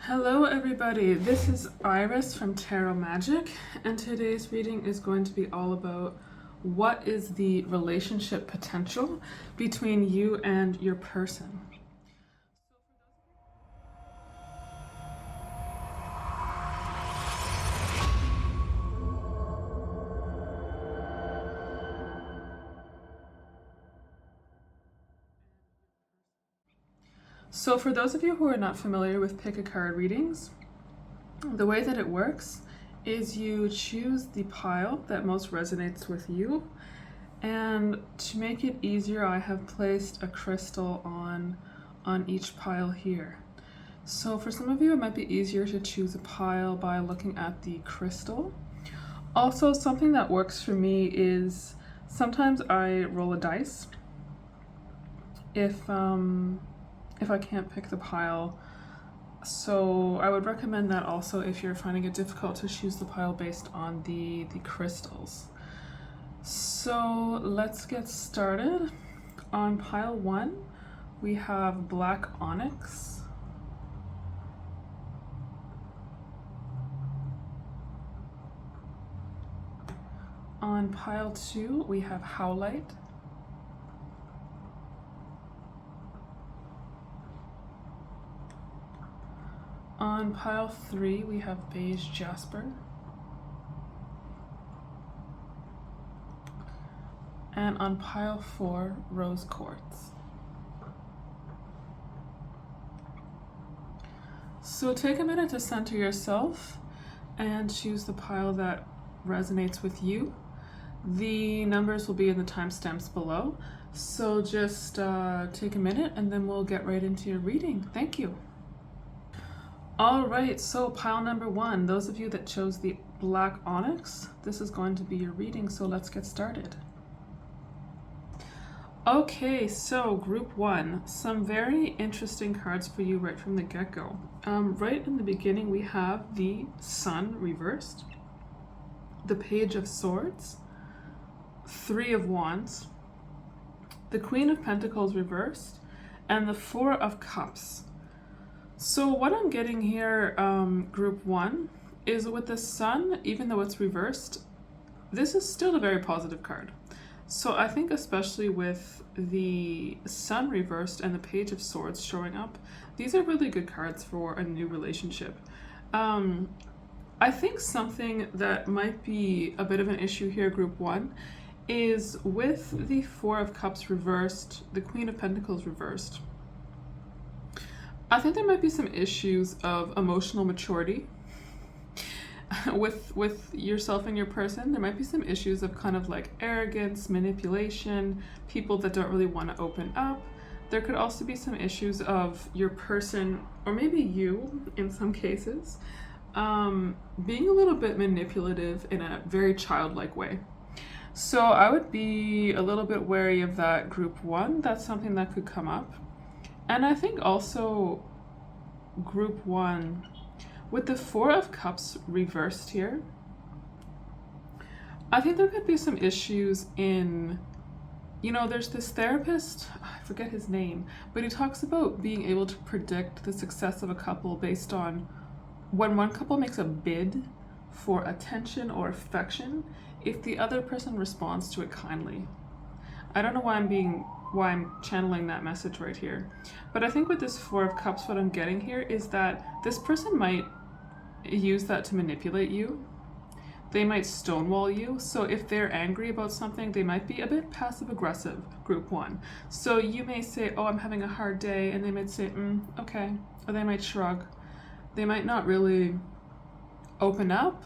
Hello everybody, this is Iris from Tarot Magic, and today's reading is going to be all about what is the relationship potential between you and your person. So for those of you who are not familiar with pick a card readings, the way that it works is you choose the pile that most resonates with you, and to make it easier I have placed a crystal on each pile here. So for some of you it might be easier to choose a pile by looking at the crystal. Also, something that works for me is sometimes I roll a dice if I can't pick the pile. So I would recommend that also if you're finding it difficult to choose the pile based on the crystals. So let's get started. On pile 1, we have black onyx. On pile 2, we have howlite. On pile 3, we have beige jasper. And on pile 4, rose quartz. So take a minute to center yourself and choose the pile that resonates with you. The numbers will be in the timestamps below. So just take a minute and then we'll get right into your reading. Thank you. All right, so pile number 1, those of you that chose the black onyx, this is going to be your reading, so let's get started. Okay, so group 1, some very interesting cards for you right from the get-go. Right in the beginning, we have the Sun reversed, the Page of Swords, 3 of Wands, the Queen of Pentacles reversed, and the 4 of Cups. So what I'm getting here, group 1, is with the Sun, even though it's reversed, this is still a very positive card. So I think especially with the Sun reversed and the Page of Swords showing up, these are really good cards for a new relationship. I think something that might be a bit of an issue here, group 1, is with the 4 of Cups reversed, the Queen of Pentacles reversed. I think there might be some issues of emotional maturity with yourself and your person. There might be some issues of kind of like arrogance, manipulation, people that don't really want to open up. There could also be some issues of your person, or maybe you in some cases, being a little bit manipulative in a very childlike way. So I would be a little bit wary of that, group 1. That's something that could come up. And I think also group 1, with the 4 of Cups reversed here, I think there could be some issues in, there's this therapist, I forget his name, but he talks about being able to predict the success of a couple based on when one couple makes a bid for attention or affection, if the other person responds to it kindly. I don't know why I'm channeling that message right here. But I think with this 4 of Cups, what I'm getting here is that this person might use that to manipulate you. They might stonewall you. So if they're angry about something, they might be a bit passive aggressive, group 1. So you may say, oh, I'm having a hard day. And they might say, okay. Or they might shrug. They might not really open up.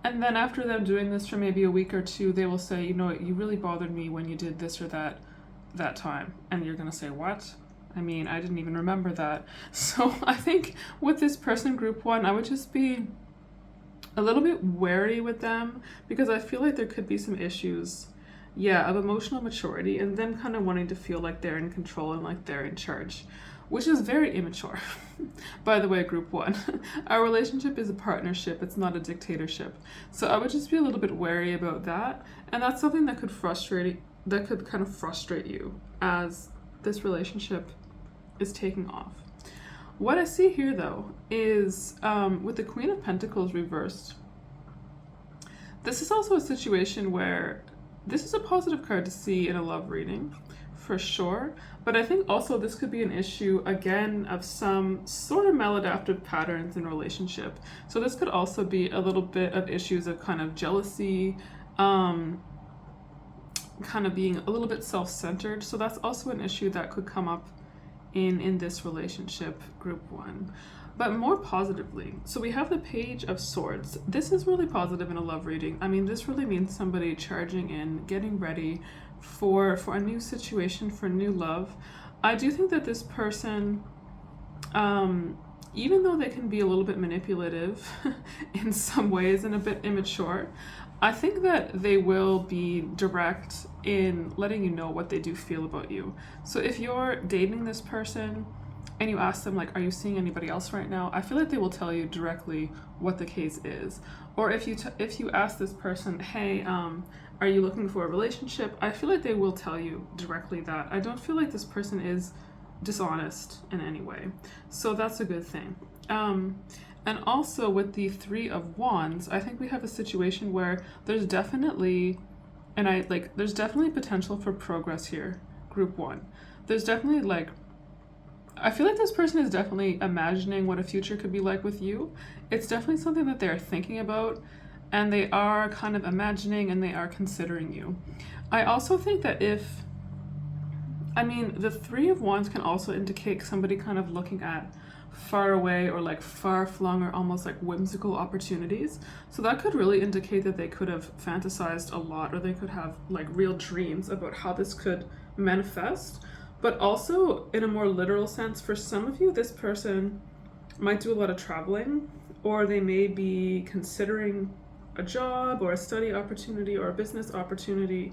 And then after them doing this for maybe a week or 2, they will say, you really bothered me when you did this or that time. And you're gonna say, what? I mean, I didn't even remember that. So I think with this person, group 1, I would just be a little bit wary with them, because I feel like there could be some issues, of emotional maturity and them kind of wanting to feel like they're in control and like they're in charge, which is very immature. By the way, group 1, our relationship is a partnership, it's not a dictatorship. So I would just be a little bit wary about that, and that's something that could kind of frustrate you as this relationship is taking off. What I see here, though, is with the Queen of Pentacles reversed, this is also a situation where this is a positive card to see in a love reading, for sure. But I think also this could be an issue, again, of some sort of maladaptive patterns in relationship. So this could also be a little bit of issues of kind of jealousy, kind of being a little bit self-centered. So that's also an issue that could come up in this relationship, group 1. But more positively, so we have the Page of Swords. This is really positive in a love reading. I mean, this really means somebody charging in, getting ready for a new situation, for new love. I do think that this person, even though they can be a little bit manipulative in some ways and a bit immature, I think that they will be direct in letting you know what they do feel about you. So if you're dating this person and you ask them, like, are you seeing anybody else right now? I feel like they will tell you directly what the case is. Or if you ask this person, hey, are you looking for a relationship? I feel like they will tell you directly that. I don't feel like this person is dishonest in any way. So that's a good thing. And also with the Three of Wands, I think we have a situation where there's definitely, there's definitely potential for progress here, group 1. There's definitely I feel like this person is definitely imagining what a future could be like with you. It's definitely something that they're thinking about, and they are kind of imagining and they are considering you. I also think that the Three of Wands can also indicate somebody kind of looking at far away or far flung or almost whimsical opportunities. So that could really indicate that they could have fantasized a lot, or they could have real dreams about how this could manifest. But also, in a more literal sense, for some of you, this person might do a lot of traveling, or they may be considering a job or a study opportunity or a business opportunity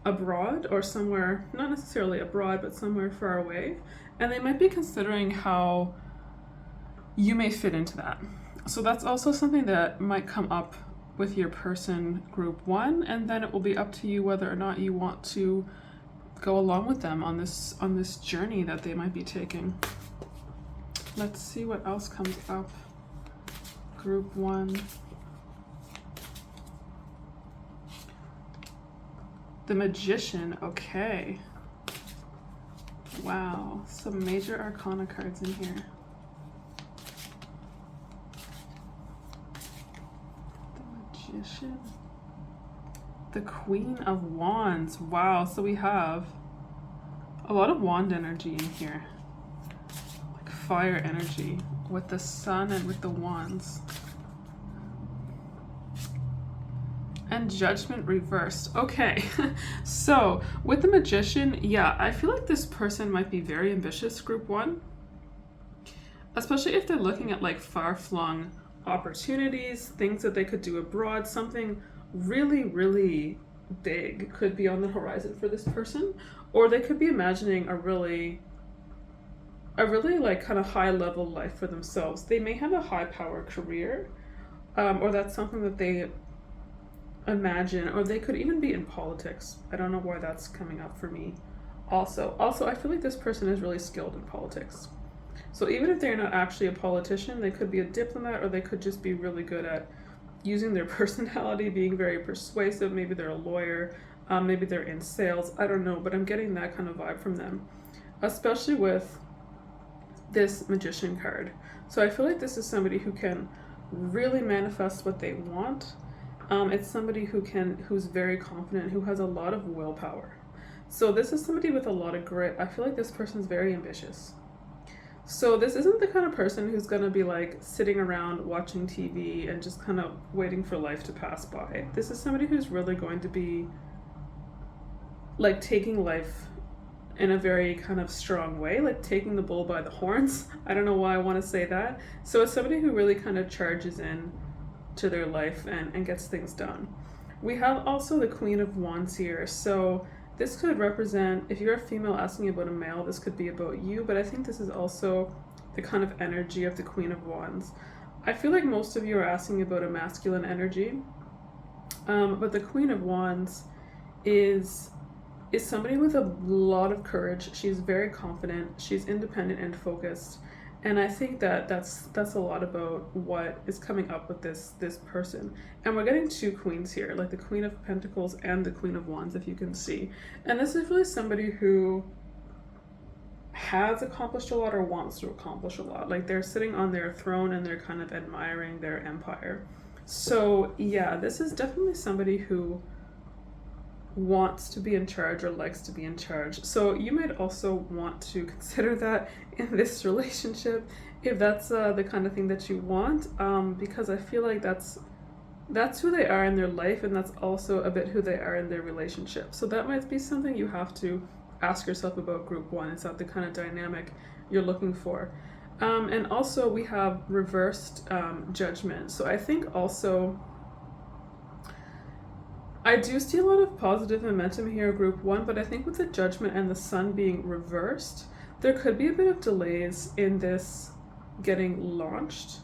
abroad, or somewhere, not necessarily abroad, but somewhere far away. And they might be considering how you may fit into that. So that's also something that might come up with your person, group 1, and then it will be up to you whether or not you want to go along with them on this journey that they might be taking. Let's see what else comes up. Group 1. The Magician, okay. Wow, some major arcana cards in here. The Magician. The Queen of Wands. Wow, so we have a lot of wand energy in here. Fire energy with the Sun and with the Wands. And Judgment reversed. Okay, so with the Magician, yeah, I feel like this person might be very ambitious, group 1. Especially if they're looking at far-flung opportunities, things that they could do abroad, something really, really big could be on the horizon for this person. Or they could be imagining a really kind of high level life for themselves. They may have a high power career, or that's something that they imagine, or they could even be in politics. I don't know why that's coming up for me. Also, I feel like this person is really skilled in politics. So even if they're not actually a politician, they could be a diplomat, or they could just be really good at using their personality, being very persuasive. Maybe they're a lawyer, maybe they're in sales, I don't know, but I'm getting that kind of vibe from them, especially with this Magician card. So I feel like this is somebody who can really manifest what they want. It's somebody who's very confident, who has a lot of willpower. So this is somebody with a lot of grit. I feel like this person's very ambitious. So this isn't the kind of person who's gonna be sitting around watching TV and just kind of waiting for life to pass by. This is somebody who's really going to be taking life in a very kind of strong way, taking the bull by the horns. I don't know why I want to say that. So it's somebody who really kind of charges in to their life and gets things done. We have also the Queen of Wands here. So this could represent, if you're a female asking about a male, this could be about you, but I think this is also the kind of energy of the Queen of Wands. I feel like most of you are asking about a masculine energy, but the Queen of Wands is somebody with a lot of courage. She's very confident, she's independent and focused, And I think that that's a lot about what is coming up with this person. And we're getting two queens here, like the Queen of Pentacles and the Queen of Wands, if you can see. And this is really somebody who has accomplished a lot or wants to accomplish a lot. Like they're sitting on their throne and they're kind of admiring their empire. So yeah, this is definitely somebody who wants to be in charge or likes to be in charge. So you might also want to consider that in this relationship if that's the kind of thing that you want, because I feel like that's who they are in their life, and that's also a bit who they are in their relationship. So that might be something you have to ask yourself about group one. Is that the kind of dynamic you're looking for? And also we have reversed judgment. So I think also I do see a lot of positive momentum here, group one, but I think with the judgment and the sun being reversed, there could be a bit of delays in this getting launched.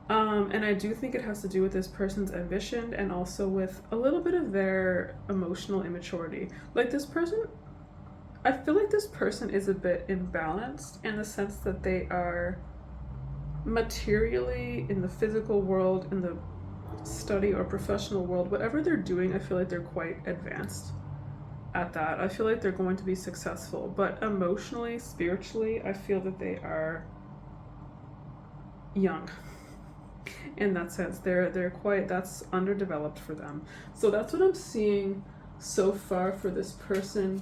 And I do think it has to do with this person's ambition and also with a little bit of their emotional immaturity. Like this person, I feel like this person is a bit imbalanced in the sense that they are materially in the physical world, in the study or professional world, whatever they're doing, I feel like they're quite advanced at that. I feel like they're going to be successful, but emotionally, spiritually, I feel that they are young. In that sense, they're quite, that's underdeveloped for them. So that's what I'm seeing so far for this person.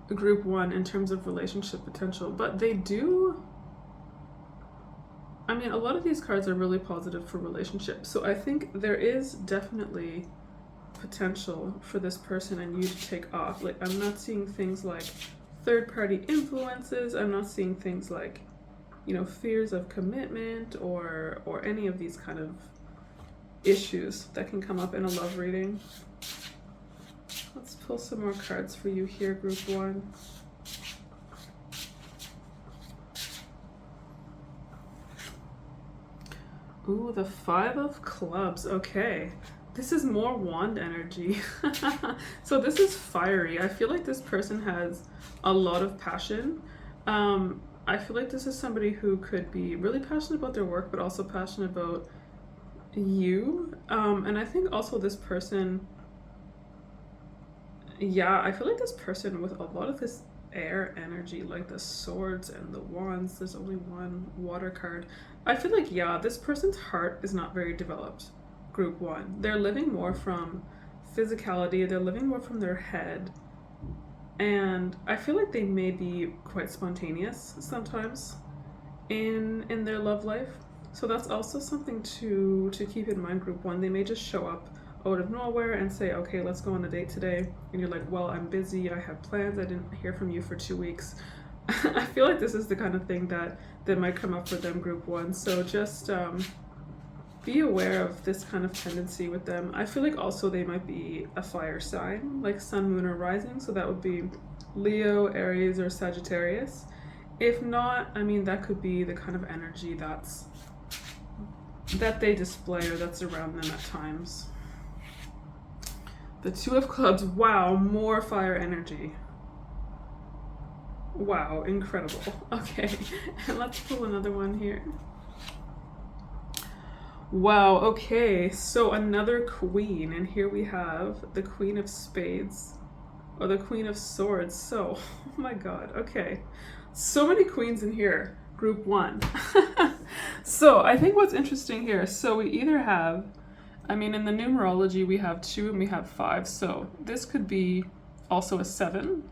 Group one in terms of relationship potential, but they do, I mean, a lot of these cards are really positive for relationships. So I think there is definitely potential for this person and you to take off. Like, I'm not seeing things like third-party influences. I'm not seeing things like, you know, fears of commitment or any of these kind of issues that can come up in a love reading. Let's pull some more cards for you here, group one. Ooh, the Five of Clubs. Okay. This is more wand energy. So this is fiery. I feel like this person has a lot of passion. I feel like this is somebody who could be really passionate about their work, but also passionate about you. And I think also this person, yeah, I feel like this person with a lot of this air energy, like the swords and the wands, there's only one water card. I feel like, yeah, this person's heart is not very developed, group one. They're living more from physicality, they're living more from their head, and I feel like they may be quite spontaneous sometimes in their love life. So that's also something to keep in mind, group one. They may just show up out of nowhere and say, okay, let's go on a date today, and you're like, well, I'm busy, I have plans, I didn't hear from you for 2 weeks. I feel like this is the kind of thing that might come up for them, group one. So just be aware of this kind of tendency with them. I feel like also they might be a fire sign, like sun, moon, or rising. So that would be Leo, Aries, or Sagittarius. If not, I mean, that could be the kind of energy that they display or that's around them at times. The Two of Clubs. Wow, more fire energy. Wow, incredible. Okay, and let's pull another one here. Wow, okay, so another queen, and here we have the Queen of Spades, or the Queen of Swords. So, oh my god, okay. So many queens in here, group one. So I think what's interesting here, so we either have, I mean, in the numerology, we have 2 and we have 5. So this could be also a 7.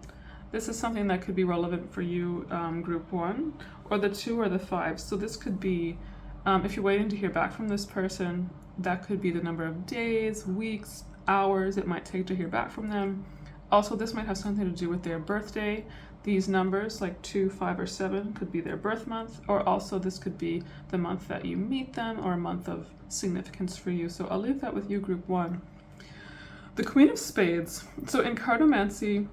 This is something that could be relevant for you, group one, or the 2 or the 5. So this could be, if you're waiting to hear back from this person, that could be the number of days, weeks, hours it might take to hear back from them. Also, this might have something to do with their birthday. These numbers, like 2, 5, or 7, could be their birth month, or also this could be the month that you meet them, or a month of significance for you. So I'll leave that with you, group one. The Queen of Spades. So in cartomancy,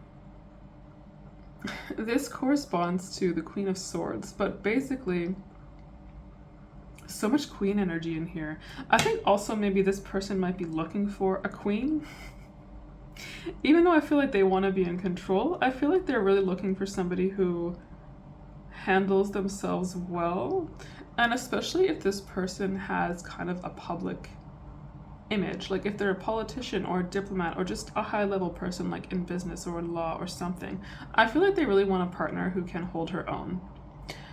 this corresponds to the Queen of Swords, but basically, so much queen energy in here. I think also maybe this person might be looking for a queen. Even though I feel like they want to be in control, I feel like they're really looking for somebody who handles themselves well. And especially if this person has kind of a public image, like if they're a politician or a diplomat or just a high level person like in business or in law or something, I feel like they really want a partner who can hold her own.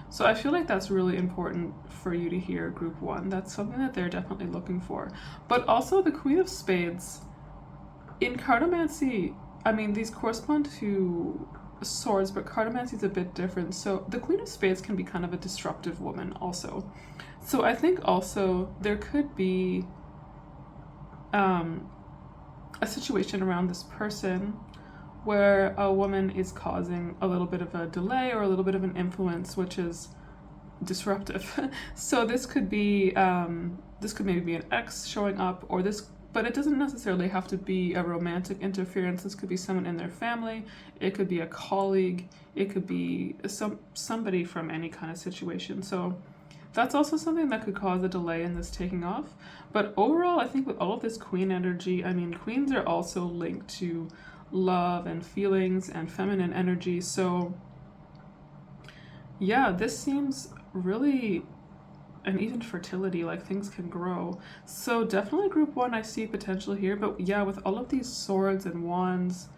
So I feel like that's really important for you to hear, group one. That's something that they're definitely looking for. But also the Queen of Spades, in cartomancy, I mean, these correspond to swords, but cartomancy is a bit different. So the Queen of Spades can be kind of a disruptive woman also. So I think also there could be a situation around this person where a woman is causing a little bit of a delay or a little bit of an influence, which is disruptive. So this could be, this could maybe be an ex showing up, or this, but it doesn't necessarily have to be a romantic interference. This could be someone in their family. It could be a colleague. It could be somebody from any kind of situation. So that's also something that could cause a delay in this taking off. But overall, I think with all of this queen energy, I mean, queens are also linked to love and feelings and feminine energy. So yeah, this seems really, and even fertility, like things can grow. So definitely group one, I see potential here. But yeah, with all of these swords and wands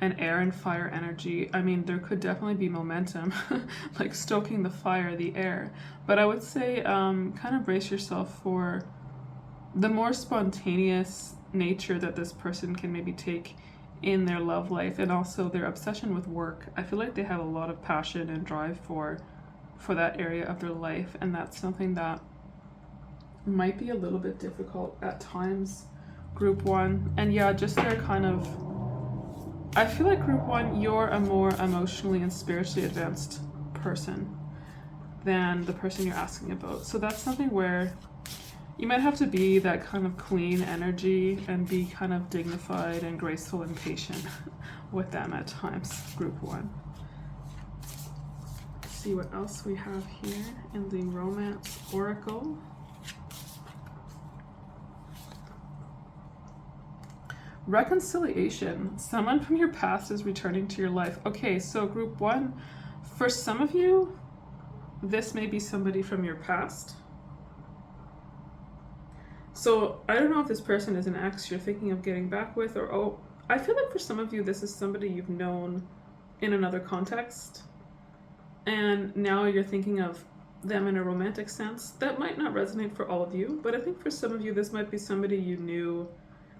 and air and fire energy, I mean, there could definitely be momentum, like stoking the fire, the air. But I would say kind of brace yourself for the more spontaneous nature that this person can maybe take in their love life, and also their obsession with work. I feel like they have a lot of passion and drive for that area of their life, and that's something that might be a little bit difficult at times, group one. And yeah, just their kind of, I feel like group one, you're a more emotionally and spiritually advanced person than the person you're asking about. So that's something where you might have to be that kind of queen energy and be kind of dignified and graceful and patient with them at times, group one. Let's see what else we have here in the Romance Oracle. Reconciliation. Someone from your past is returning to your life. Okay, so group one, for some of you, this may be somebody from your past. So I don't know if this person is an ex you're thinking of getting back with, or oh, I feel like for some of you, this is somebody you've known in another context, and now you're thinking of them in a romantic sense. That might not resonate for all of you, but I think for some of you, this might be somebody you knew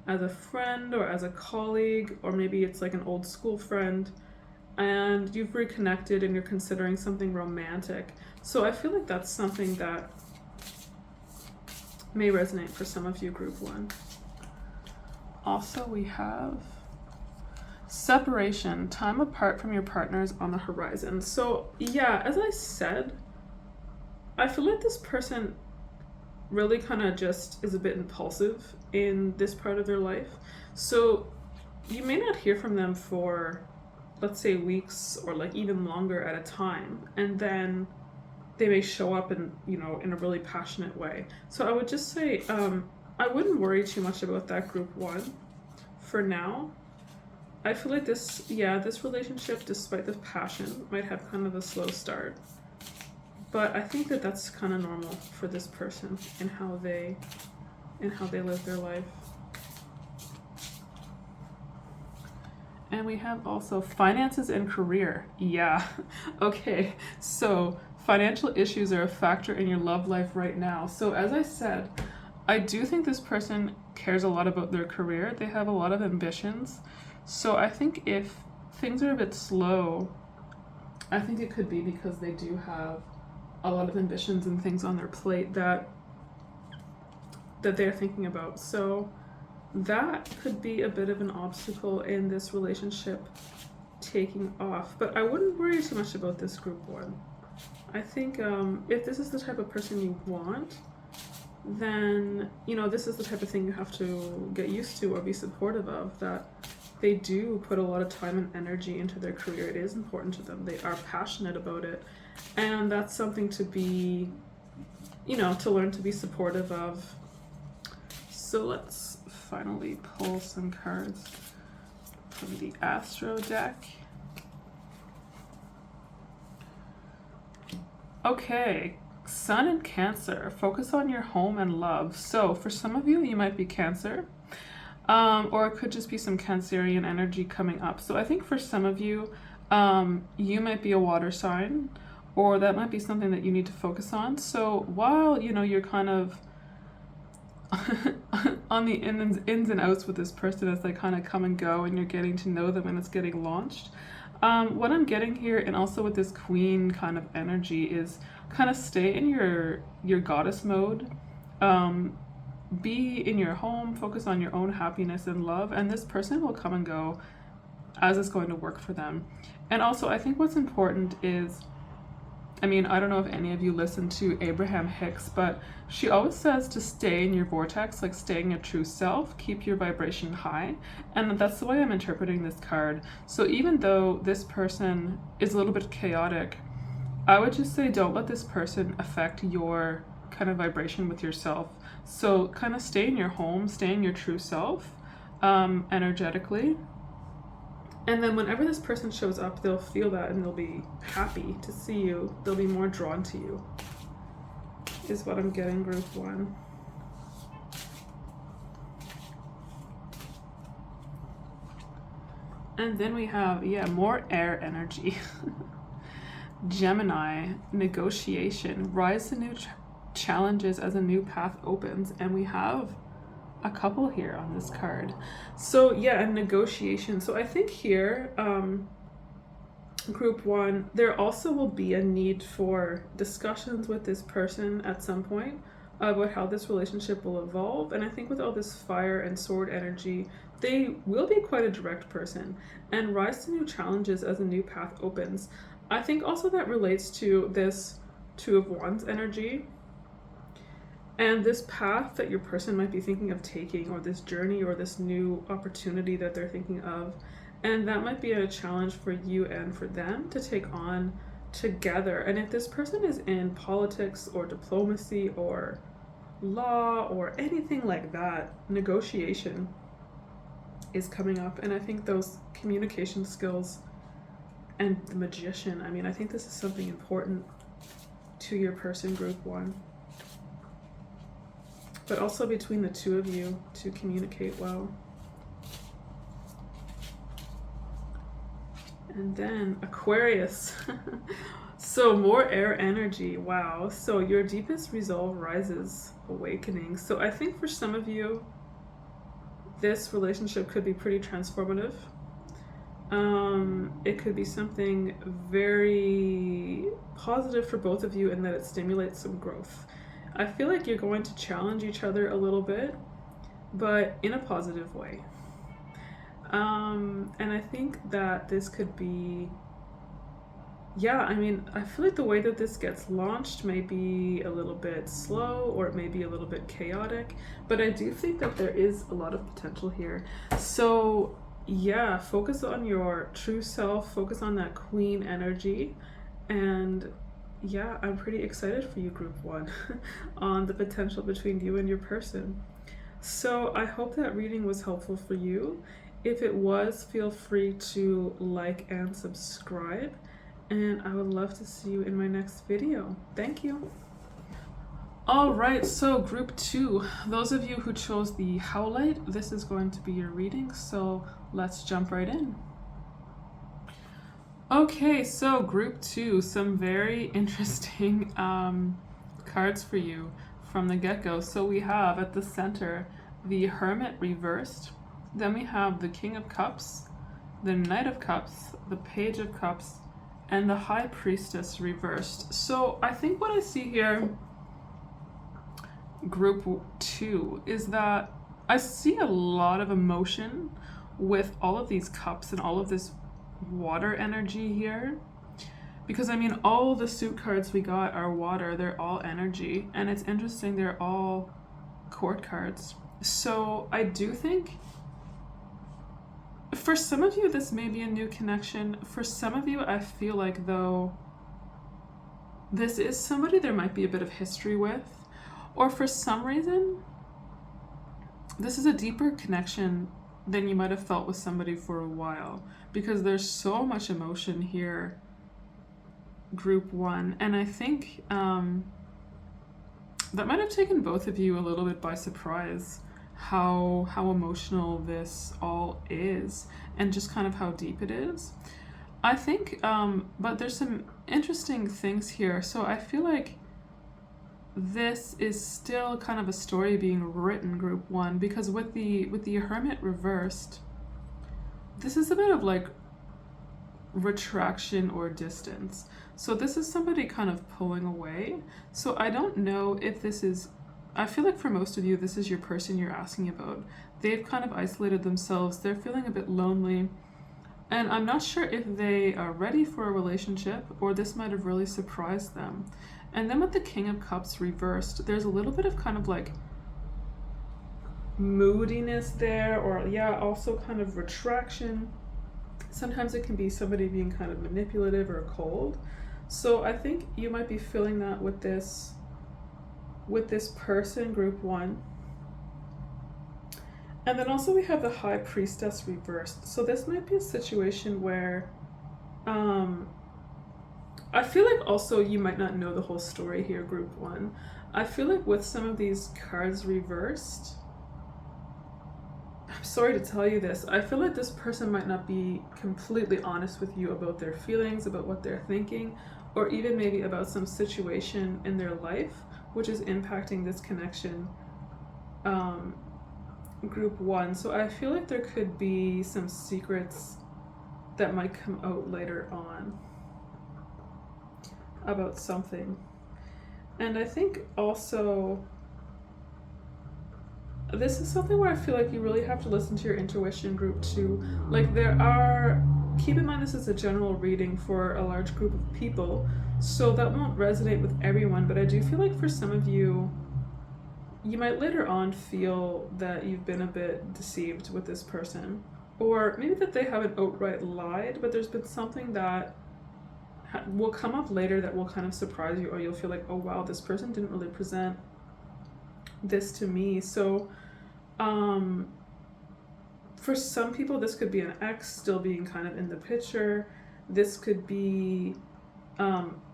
as a friend or as a colleague, or maybe it's like an old school friend, and you've reconnected and you're considering something romantic. So I feel like that's something that may resonate for some of you, group one. Also, we have separation, time apart from your partners on the horizon. So yeah, as I said, I feel like this person really kind of just is a bit impulsive in this part of their life. So you may not hear from them for, let's say, weeks or like even longer at a time, and then they may show up in, you know, in a really passionate way. So I would just say, I wouldn't worry too much about that, group one, for now. I feel like this relationship, despite the passion, might have kind of a slow start. But I think that that's kind of normal for this person in how they live their life. And we have also finances and career. Yeah, okay, so financial issues are a factor in your love life right now. So as I said, I do think this person cares a lot about their career. They have a lot of ambitions. So I think if things are a bit slow, I think it could be because they do have a lot of ambitions and things on their plate that they're thinking about. So that could be a bit of an obstacle in this relationship taking off. But I wouldn't worry too much about this, group one. I think if this is the type of person you want, then, you know, this is the type of thing you have to get used to or be supportive of, that they do put a lot of time and energy into their career. It is important to them. They are passionate about it. And that's something to be, you know, to learn to be supportive of. So let's finally pull some cards from the Astro deck. Okay, Sun and Cancer. Focus on your home and love. So for some of you, you might be Cancer, or it could just be some Cancerian energy coming up. So I think for some of you, you might be a water sign, or that might be something that you need to focus on. So while, you know, you're kind of on the ins and outs with this person as they kind of come and go and you're getting to know them and it's getting launched, what I'm getting here, and also with this queen kind of energy, is kind of stay in your goddess mode, be in your home, focus on your own happiness and love, and this person will come and go as it's going to work for them. And also I think what's important is, I mean, I don't know if any of you listen to Abraham Hicks, but she always says to stay in your vortex, like stay in your true self, keep your vibration high. And that's the way I'm interpreting this card. So even though this person is a little bit chaotic, I would just say don't let this person affect your kind of vibration with yourself. So kind of stay in your home, stay in your true self, energetically. And then whenever this person shows up, they'll feel that and they'll be happy to see you. They'll be more drawn to you, is what I'm getting, group one. And then we have, yeah, more air energy. Gemini, negotiation, rise to new challenges as a new path opens. And we have a couple here on this card. So yeah, a negotiation. So I think here, group one, there also will be a need for discussions with this person at some point about how this relationship will evolve. And I think with all this fire and sword energy, they will be quite a direct person and rise to new challenges as a new path opens. I think also that relates to this Two of Wands energy and this path that your person might be thinking of taking, or this journey or this new opportunity that they're thinking of. And that might be a challenge for you and for them to take on together. And if this person is in politics or diplomacy or law or anything like that, negotiation is coming up. And I think those communication skills and the Magician, I mean, I think this is something important to your person, group one. But also between the two of you to communicate well. And then Aquarius. So more air energy. Wow. So your deepest resolve rises, awakening. So I think for some of you, this relationship could be pretty transformative. It could be something very positive for both of you in that it stimulates some growth. I feel like you're going to challenge each other a little bit, but in a positive way. And I think that this could be, yeah, I mean, I feel like the way that this gets launched may be a little bit slow, or it may be a little bit chaotic, but I do think that there is a lot of potential here. So yeah, focus on your true self, focus on that queen energy, and yeah, I'm pretty excited for you, group one, on the potential between you and your person. So I hope that reading was helpful for you. If it was, feel free to like and subscribe, and I would love to see you in my next video. Thank you. All right, so group two, those of you who chose the Howlite, this is going to be your reading, so let's jump right in. Okay, so group two, some very interesting cards for you from the get-go. So we have at the center the Hermit reversed, then we have the King of Cups, the Knight of Cups, the Page of Cups, and the High Priestess reversed. So I think what I see here, group two, is that I see a lot of emotion with all of these cups and all of this water energy here, because I mean all the suit cards we got are water, they're all energy, and it's interesting, they're all court cards. So I do think for some of you this may be a new connection. For some of you, I feel like though this is somebody there might be a bit of history with, or for some reason this is a deeper connection than you might have felt with somebody for a while, because there's so much emotion here, group one. And I think that might have taken both of you a little bit by surprise, how emotional this all is, and just kind of how deep it is. I think, but there's some interesting things here. So I feel like this is still kind of a story being written, group one, because with the Hermit reversed, this is a bit of like retraction or distance. So this is somebody kind of pulling away. So I don't know if this is, I feel like for most of you, this is your person you're asking about. They've kind of isolated themselves. They're feeling a bit lonely. And I'm not sure if they are ready for a relationship, or this might have really surprised them. And then with the King of Cups reversed, there's a little bit of kind of like moodiness there, or yeah, also kind of retraction. Sometimes it can be somebody being kind of manipulative or cold. So I think you might be feeling that with this person, group one. And then also we have the High Priestess reversed. So this might be a situation where I feel like also you might not know the whole story here, group one. I feel like with some of these cards reversed, I'm sorry to tell you this, I feel like this person might not be completely honest with you about their feelings, about what they're thinking, or even maybe about some situation in their life which is impacting this connection, group one. So I feel like there could be some secrets that might come out later on about something. And I think also this is something where I feel like you really have to listen to your intuition, group two. Like keep in mind this is a general reading for a large group of people, so that won't resonate with everyone, but I do feel like for some of you, you might later on feel that you've been a bit deceived with this person, or maybe that they haven't outright lied, but there's been something that will come up later that will kind of surprise you, or you'll feel like, oh wow, this person didn't really present this to me. So for some people this could be an ex still being kind of in the picture. This could be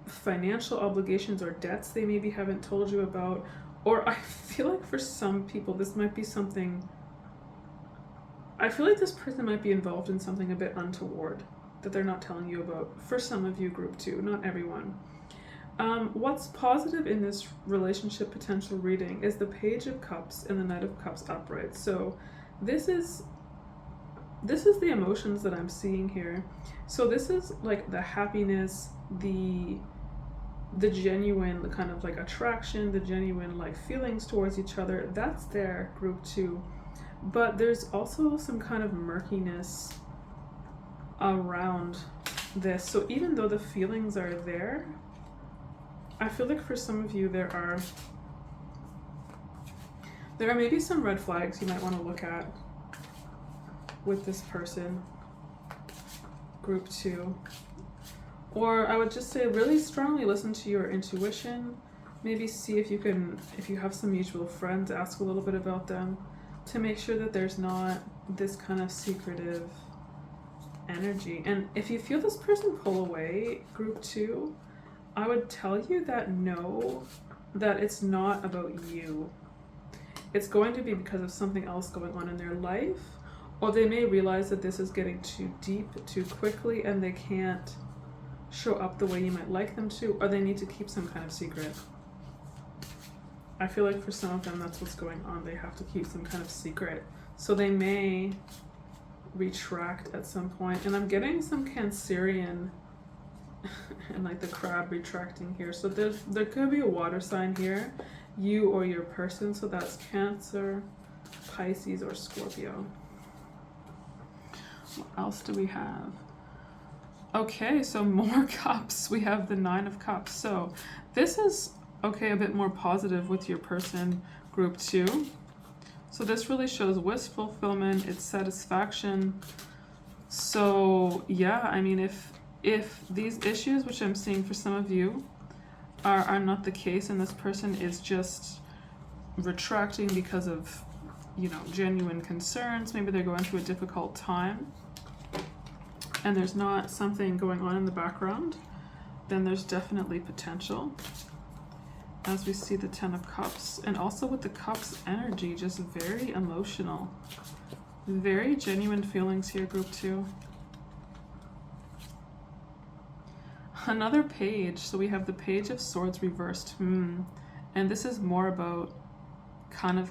financial obligations or debts they maybe haven't told you about, or I feel like for some people this might be something, I feel like this person might be involved in something a bit untoward that they're not telling you about. For some of you, group two, not everyone. What's positive in this relationship potential reading is the Page of Cups and the Knight of Cups upright. So this is the emotions that I'm seeing here. So this is like the happiness, the genuine kind of like attraction, the genuine like feelings towards each other. That's there, group two. But there's also some kind of murkiness around this. So even though the feelings are there, I feel like for some of you there are maybe some red flags you might want to look at with this person, group two. Or I would just say really strongly listen to your intuition. Maybe see if you have some mutual friends, ask a little bit about them to make sure that there's not this kind of secretive energy. And if you feel this person pull away, group two, I would tell you that know that it's not about you. It's going to be because of something else going on in their life, or they may realize that this is getting too deep too quickly and they can't show up the way you might like them to, or they need to keep some kind of secret. I feel like for some of them that's what's going on. They have to keep some kind of secret. So they may retract at some point. And I'm getting some Cancerian and like the crab retracting here. So there could be a water sign here, you or your person. So that's Cancer, Pisces, or Scorpio. What else do we have? Okay, so more cups. We have the Nine of Cups. So this is, okay, a bit more positive with your person, group two. So this really shows wish fulfillment, it's satisfaction. So yeah, I mean, if these issues, which I'm seeing for some of you, are not the case, and this person is just retracting because of you know, genuine concerns. Maybe they're going through a difficult time and there's not something going on in the background, then there's definitely potential. As we see the Ten of Cups, and also with the Cups energy, just very emotional. Very genuine feelings here, group 2. Another page, so we have the Page of Swords reversed. And this is more about kind of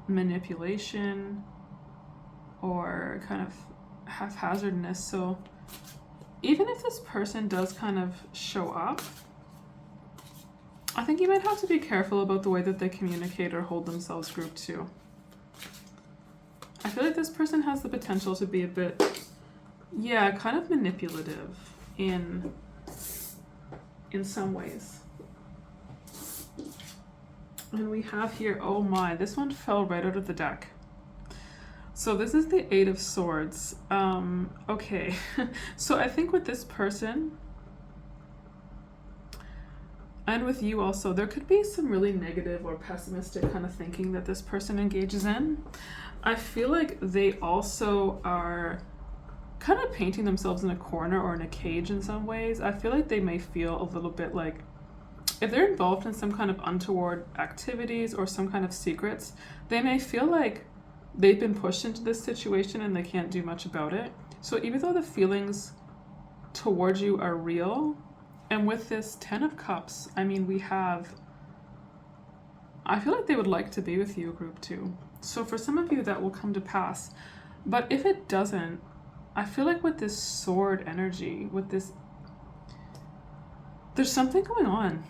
manipulation or kind of haphazardness. So even if this person does kind of show up, I think you might have to be careful about the way that they communicate or hold themselves, group 2. I feel like this person has the potential to be a bit, yeah, kind of manipulative in some ways. And we have here, oh my, this one fell right out of the deck. So this is the Eight of Swords. Okay, so I think with this person, and with you also, there could be some really negative or pessimistic kind of thinking that this person engages in. I feel like they also are kind of painting themselves in a corner or in a cage in some ways. I feel like they may feel a little bit like if they're involved in some kind of untoward activities or some kind of secrets, they may feel like they've been pushed into this situation and they can't do much about it. So even though the feelings towards you are real, and with this Ten of Cups, I mean, I feel like they would like to be with you, group 2. So for some of you that will come to pass. But if it doesn't, I feel like with this sword energy, with this, there's something going on.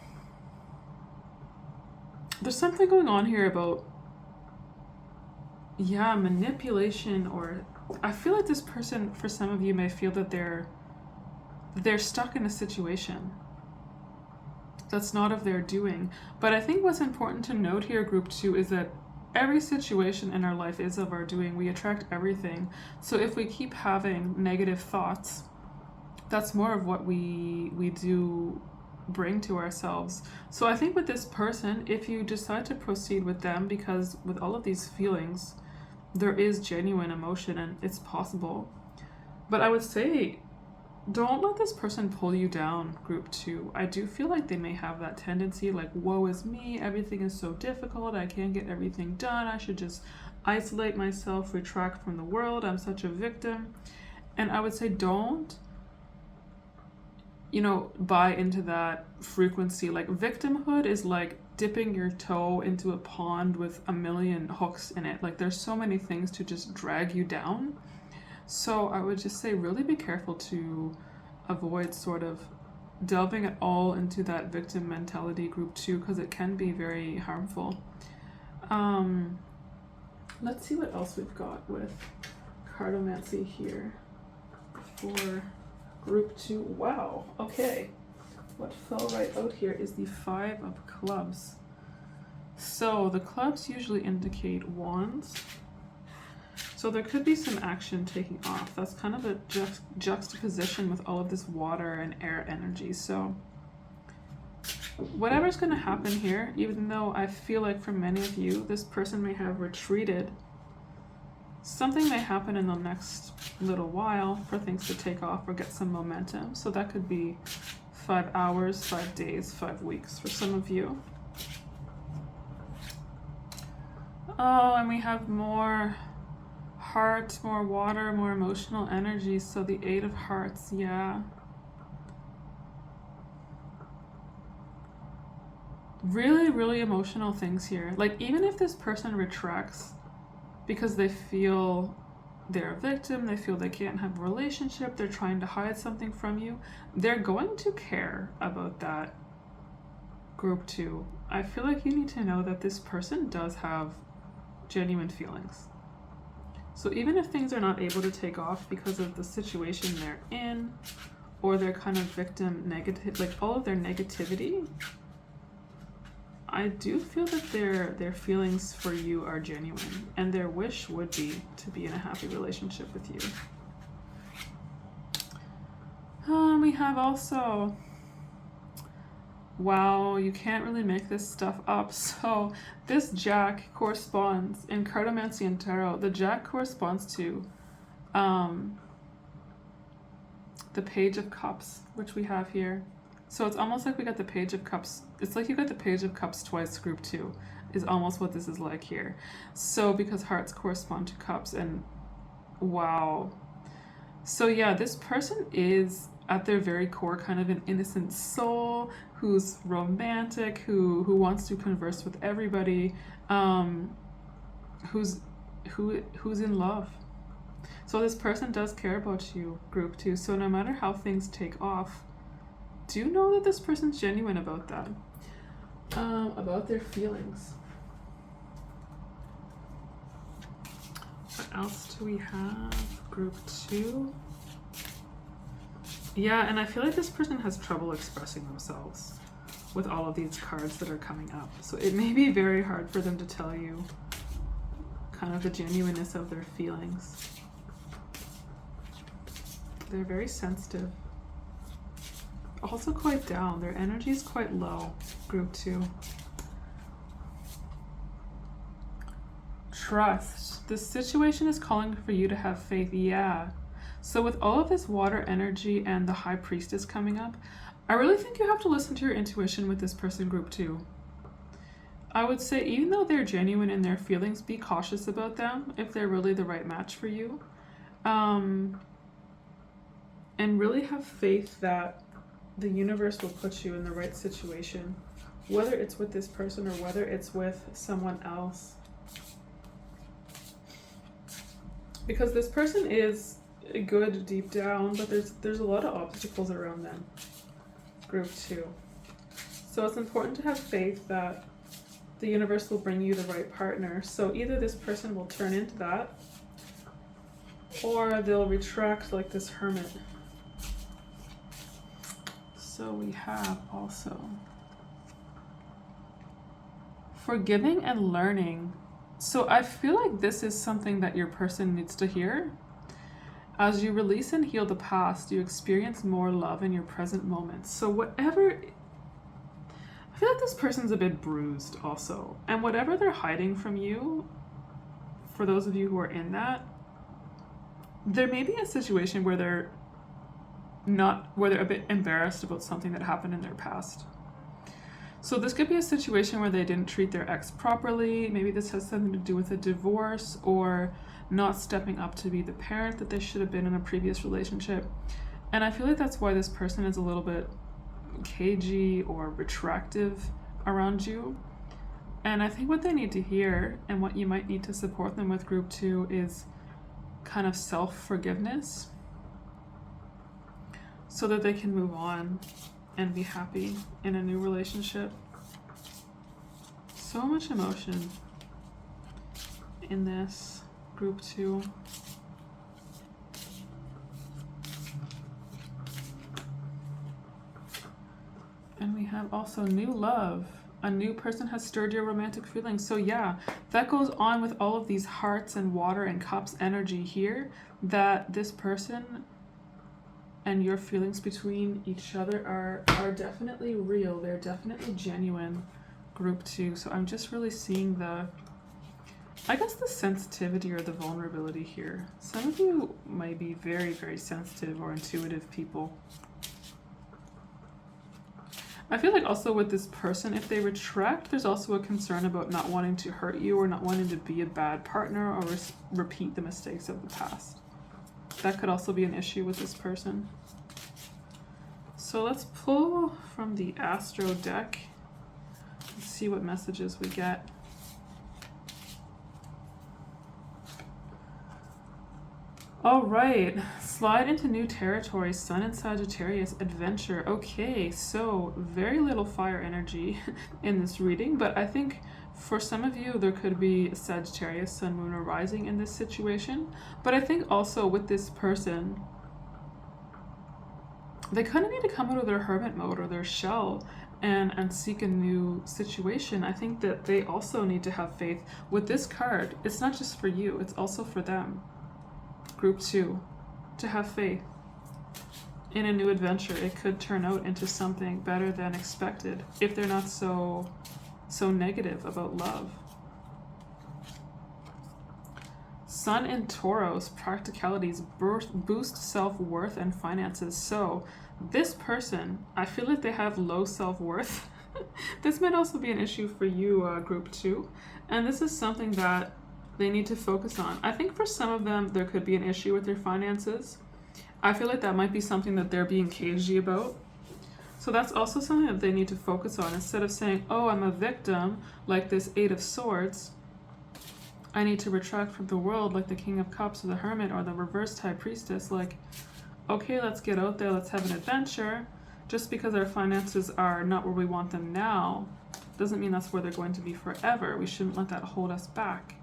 There's something going on here about, yeah, manipulation, or I feel like this person, for some of you, may feel that they're stuck in a situation that's not of their doing. But I think what's important to note here, group 2, is that every situation in our life is of our doing. We attract everything. So if we keep having negative thoughts, that's more of what we do bring to ourselves. So I think with this person, if you decide to proceed with them, because with all of these feelings, there is genuine emotion and it's possible. But I would say, don't let this person pull you down, group 2. I do feel like they may have that tendency, like, woe is me, everything is so difficult, I can't get everything done, I should just isolate myself, retract from the world, I'm such a victim. And I would say don't, you know, buy into that frequency. Like, victimhood is like dipping your toe into a pond with a million hooks in it. Like, there's so many things to just drag you down. So I would just say really be careful to avoid sort of delving at all into that victim mentality, group 2, because it can be very harmful. Let's see what else we've got with cardomancy here for group 2. Wow, okay. What fell right out here is the Five of Clubs. So the clubs usually indicate wands. So there could be some action taking off. That's kind of a juxtaposition with all of this water and air energy. So whatever's going to happen here, even though I feel like for many of you, this person may have retreated, something may happen in the next little while for things to take off or get some momentum. So that could be 5 hours, 5 days, 5 weeks for some of you. Oh, and we have more heart, more water, more emotional energy. So the Eight of Hearts, yeah. Really, really emotional things here. Like, even if this person retracts because they feel they're a victim, they feel they can't have a relationship, they're trying to hide something from you, they're going to care about that, group 2. I feel like you need to know that this person does have genuine feelings. So even if things are not able to take off because of the situation they're in, or they're kind of victim negative, like all of their negativity, I do feel that their feelings for you are genuine, and their wish would be to be in a happy relationship with you. We have also Wow, you can't really make this stuff up. So this Jack corresponds in Cartomancy and Tarot. The Jack corresponds to um, the Page of Cups, which we have here. So it's almost like we got the Page of Cups. It's like you got the Page of Cups twice, group 2, is almost what this is like here. So because hearts correspond to cups, and wow. So yeah, this person is at their very core kind of an innocent soul who's romantic, who wants to converse with everybody, who's in love. So this person does care about you, group 2. So no matter how things take off, do know that this person's genuine about that, about their feelings. What else do we have? Group 2. Yeah, and I feel like this person has trouble expressing themselves with all of these cards that are coming up. So it may be very hard for them to tell you kind of the genuineness of their feelings. They're very sensitive. Also quite down. Their energy is quite low, group 2. Trust. This situation is calling for you to have faith. Yeah. So with all of this water energy and the High Priestess coming up, I really think you have to listen to your intuition with this person, group 2. I would say even though they're genuine in their feelings, be cautious about them if they're really the right match for you. And really have faith that the universe will put you in the right situation, whether it's with this person or whether it's with someone else. Because this person is good deep down, but there's a lot of obstacles around them, group 2. So it's important to have faith that the universe will bring you the right partner. So either this person will turn into that, or they'll retract like this Hermit. So we have also forgiving and learning. So I feel like this is something that your person needs to hear. As you release and heal the past, you experience more love in your present moments. So whatever, I feel like this person's a bit bruised also. And whatever they're hiding from you, for those of you who are in that, there may be a situation where they're a bit embarrassed about something that happened in their past. So this could be a situation where they didn't treat their ex properly. Maybe this has something to do with a divorce or not stepping up to be the parent that they should have been in a previous relationship. And I feel like that's why this person is a little bit cagey or retractive around you. And I think what they need to hear, and what you might need to support them with, group 2, is kind of self-forgiveness, so that they can move on and be happy in a new relationship. So much emotion in this, group 2. And we have also new love. A new person has stirred your romantic feelings. So yeah, that goes on with all of these hearts and water and cups energy here, that this person and your feelings between each other are definitely real. They're definitely genuine, group 2. So I'm just really seeing the sensitivity or the vulnerability here. Some of you might be very, very sensitive or intuitive people. I feel like also with this person, if they retract, there's also a concern about not wanting to hurt you or not wanting to be a bad partner or repeat the mistakes of the past. That could also be an issue with this person. So let's pull from the Astro deck and see what messages we get. All right, slide into new territory, Sun and Sagittarius, adventure. Okay, so very little fire energy in this reading, but I think for some of you there could be Sagittarius, Sun, Moon, or Rising in this situation. But I think also with this person, they kind of need to come out of their hermit mode or their shell and seek a new situation. I think that they also need to have faith. With this card, it's not just for you, it's also for them. Group 2, to have faith. in a new adventure, it could turn out into something better than expected if they're not so negative about love. Sun in Tauros, practicalities boost self-worth and finances. So this person, I feel like they have low self-worth. This might also be an issue for you, group 2. And this is something that they need to focus on. I think for some of them, there could be an issue with their finances. I feel like that might be something that they're being cagey about. So that's also something that they need to focus on. Instead of saying, oh, I'm a victim, like this 8 of Swords, I need to retract from the world, like the King of Cups or the Hermit or the reversed High Priestess. Like, okay, let's get out there, let's have an adventure. Just because our finances are not where we want them now, doesn't mean that's where they're going to be forever. We shouldn't let that hold us back.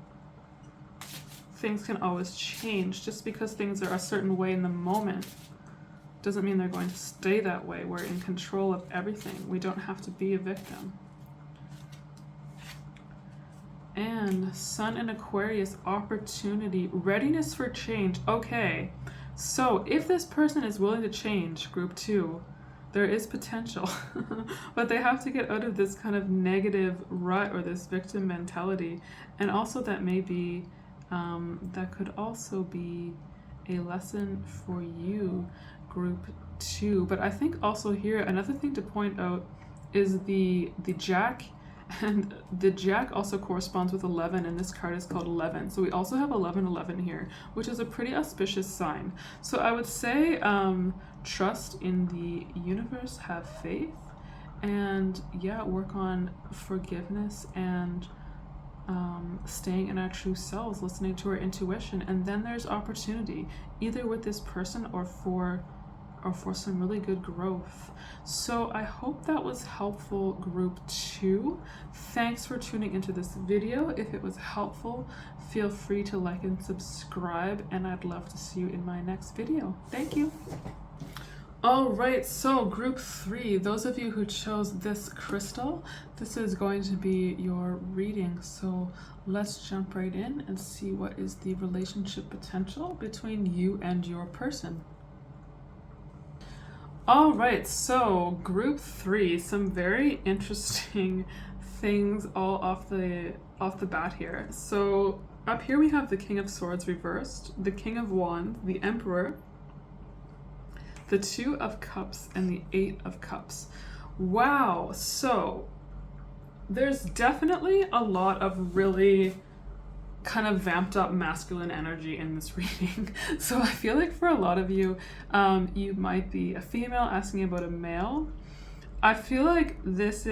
Things can always change. Just because things are a certain way in the moment doesn't mean they're going to stay that way. We're in control of everything. We don't have to be a victim. And Sun in Aquarius, opportunity, readiness for change. Okay, so if this person is willing to change, group 2, there is potential, but they have to get out of this kind of negative rut or this victim mentality. And also that may be, that could also be a lesson for you, group 2. But I think also here, another thing to point out is the Jack, and the Jack also corresponds with 11, and this card is called 11. So we also have 1111 here, which is a pretty auspicious sign. So I would say trust in the universe, have faith, and yeah, work on forgiveness and staying in our true selves, listening to our intuition. And then there's opportunity, either with this person or for some really good growth. So I hope that was helpful, group 2. Thanks for tuning into this video. If it was helpful, feel free to like and subscribe, and I'd love to see you in my next video. Thank you. All right, so group 3, those of you who chose this crystal, this is going to be your reading. So let's jump right in and see what is the relationship potential between you and your person. All right, so group 3, some very interesting things all off the bat here. So up here we have the King of Swords reversed, the King of Wands, the Emperor, the 2 of Cups, and the 8 of Cups. Wow, so there's definitely a lot of really kind of vamped up masculine energy in this reading. So I feel like for a lot of you, you might be a female asking about a male. I feel like this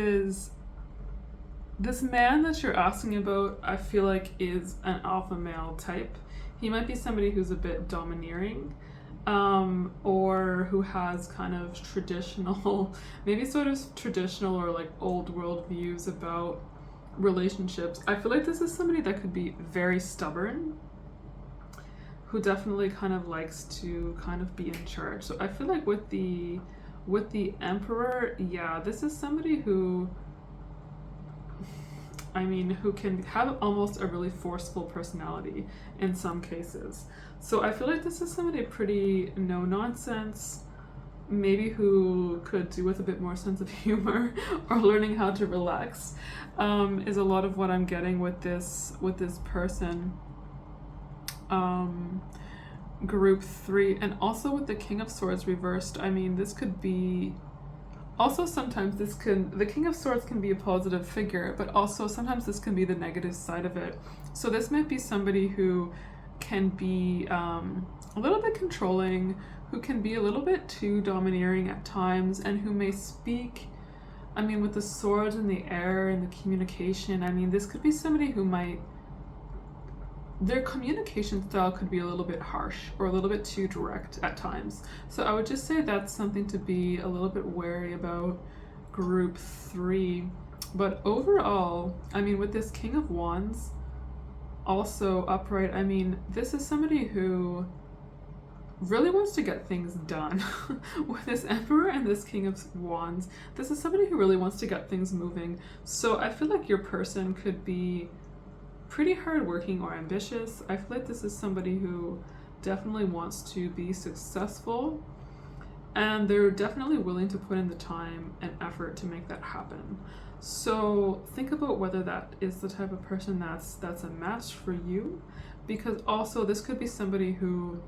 man that you're asking about, I feel like is an alpha male type. He might be somebody who's a bit domineering, or who has kind of traditional, maybe sort of traditional or like old world views about relationships. I feel like this is somebody that could be very stubborn, who definitely kind of likes to kind of be in charge. So I feel like with the Emperor, yeah, this is somebody who, I mean, who can have almost a really forceful personality in some cases. So I feel like this is somebody pretty no nonsense, maybe who could do with a bit more sense of humor or learning how to relax, is a lot of what I'm getting with this person. Group 3, and also with the King of Swords reversed, I mean, this could be also, sometimes the King of Swords can be a positive figure, but also sometimes this can be the negative side of it. So this might be somebody who can be a little bit controlling, who can be a little bit too domineering at times, and who may speak, I mean, with the swords in the air and the communication, I mean, this could be somebody who might, their communication style could be a little bit harsh or a little bit too direct at times. So I would just say that's something to be a little bit wary about, group 3. But overall, I mean, with this King of Wands also upright, I mean, this is somebody who really wants to get things done. With this Emperor and this King of Wands, this is somebody who really wants to get things moving. So I feel like your person could be pretty hardworking or ambitious. I feel like this is somebody who definitely wants to be successful and they're definitely willing to put in the time and effort to make that happen. So think about whether that is the type of person that's a match for you, because also this could be somebody who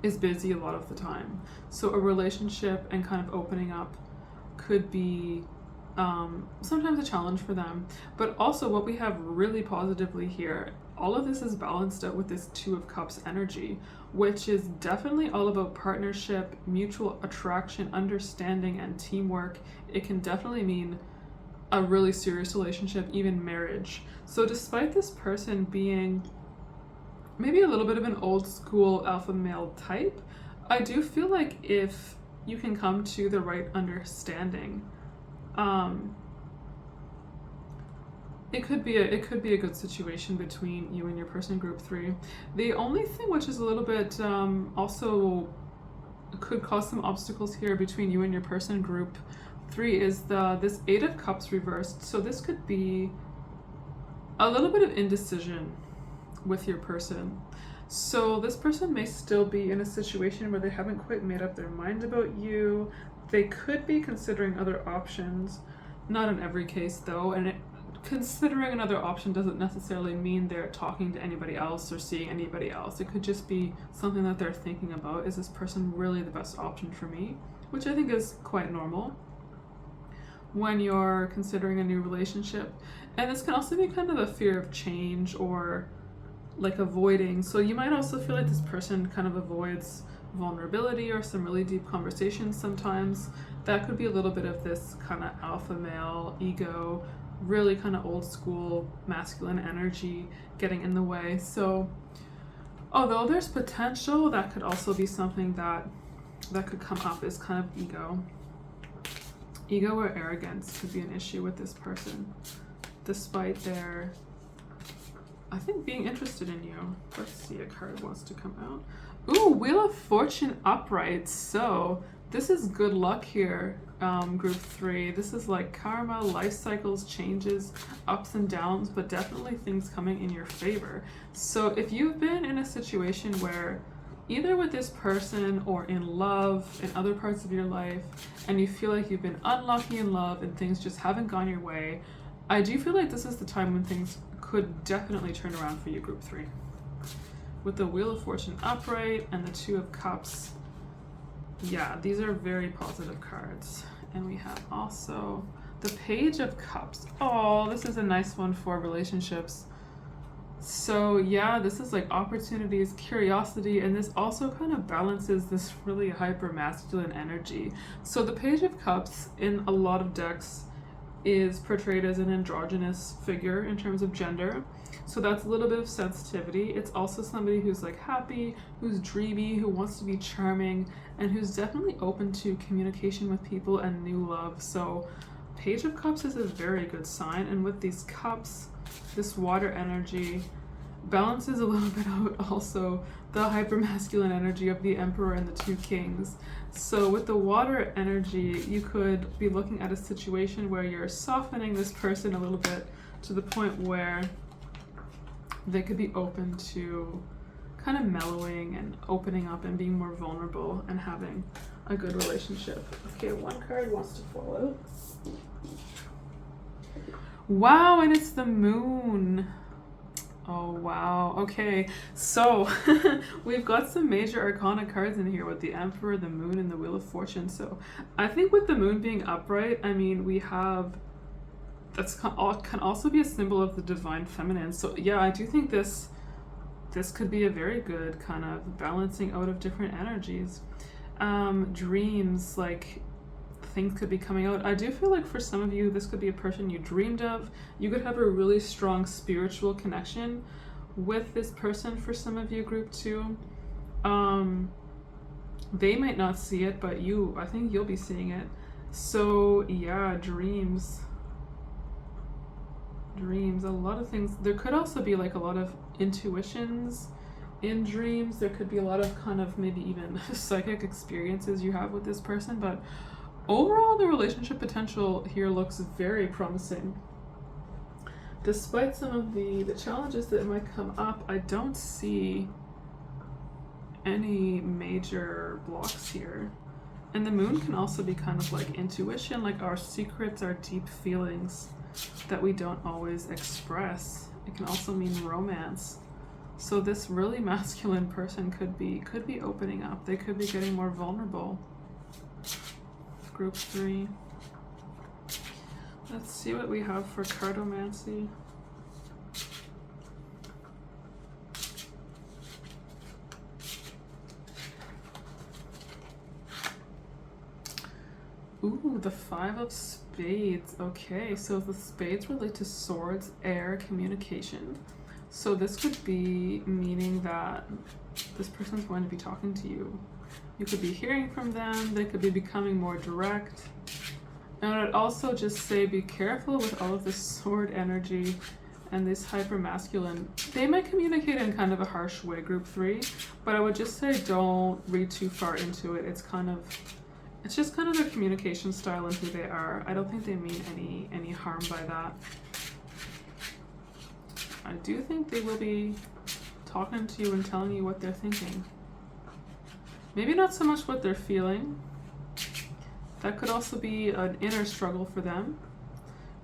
is busy a lot of the time. So a relationship and kind of opening up could be sometimes a challenge for them. But also what we have really positively here, all of this is balanced out with this Two of Cups energy, which is definitely all about partnership, mutual attraction, understanding, and teamwork. It can definitely mean a really serious relationship, even marriage. So despite this person being maybe a little bit of an old school alpha male type, I do feel like if you can come to the right understanding, it could be a good situation between you and your person group 3. The only thing which is a little bit also could cause some obstacles here between you and your person group 3 is this 8 of Cups reversed. So this could be a little bit of indecision with your person. So this person may still be in a situation where they haven't quite made up their mind about you. They could be considering other options, not in every case though, and considering another option doesn't necessarily mean they're talking to anybody else or seeing anybody else. It could just be something that they're thinking about. Is this person really the best option for me? Which I think is quite normal when you're considering a new relationship. And this can also be kind of a fear of change or like avoiding. So you might also feel like this person kind of avoids vulnerability or some really deep conversations sometimes. That could be a little bit of this kind of alpha male ego, really kind of old school masculine energy getting in the way. So although there's potential, that could also be something that could come up as kind of ego. Ego or arrogance could be an issue with this person, despite their, I think, being interested in you. Let's see, a card wants to come out. Ooh, Wheel of Fortune upright. So this is good luck here, group 3. This is like karma, life cycles, changes, ups and downs, but definitely things coming in your favor. So if you've been in a situation where either with this person or in love in other parts of your life, and you feel like you've been unlucky in love and things just haven't gone your way, I do feel like this is the time when things could definitely turn around for you, group 3. With the Wheel of Fortune upright and the Two of Cups, yeah, these are very positive cards. And we have also the Page of Cups. Oh, this is a nice one for relationships. So yeah, this is like opportunities, curiosity, and this also kind of balances this really hyper masculine energy. So the Page of Cups in a lot of decks is portrayed as an androgynous figure in terms of gender. So that's a little bit of sensitivity. It's also somebody who's like happy, who's dreamy, who wants to be charming, and who's definitely open to communication with people and new love. So Page of Cups is a very good sign. And with these cups, this water energy balances a little bit out also the hypermasculine energy of the Emperor and the Two Kings. So with the water energy, you could be looking at a situation where you're softening this person a little bit to the point where they could be open to kind of mellowing and opening up and being more vulnerable and having a good relationship. Okay, one card wants to fall out. Wow, and it's the Moon. Oh, wow. Okay, so we've got some major arcana cards in here with the Emperor, the Moon, and the Wheel of Fortune. So I think with the Moon being upright, I mean, we have, that's can also be a symbol of the divine feminine. So yeah, I do think this could be a very good kind of balancing out of different energies. Dreams, like things could be coming out. I do feel like for some of you, this could be a person you dreamed of. You could have a really strong spiritual connection with this person for some of you, group 2. They might not see it, but I think you'll be seeing it. So yeah, dreams, a lot of things. There could also be like a lot of intuitions in dreams. There could be a lot of kind of maybe even psychic experiences you have with this person, but overall, the relationship potential here looks very promising. Despite some of the challenges that might come up, I don't see any major blocks here. And the moon can also be kind of like intuition, like our secrets, our deep feelings that we don't always express. It can also mean romance. So this really masculine person could be opening up. They could be getting more vulnerable. Group 3. Let's see what we have for cartomancy. Ooh, the 5 of Spades. Okay, so the spades relate to swords, air, communication. So this could be meaning that this person's going to be talking to you. You could be hearing from them. They could be becoming more direct. And I'd also just say be careful with all of this sword energy and this hyper masculine. They might communicate in kind of a harsh way, group 3, but I would just say don't read too far into it. It's just kind of their communication style and who they are. I don't think they mean any harm by that. I do think they will be talking to you and telling you what they're thinking. Maybe not so much what they're feeling. That could also be an inner struggle for them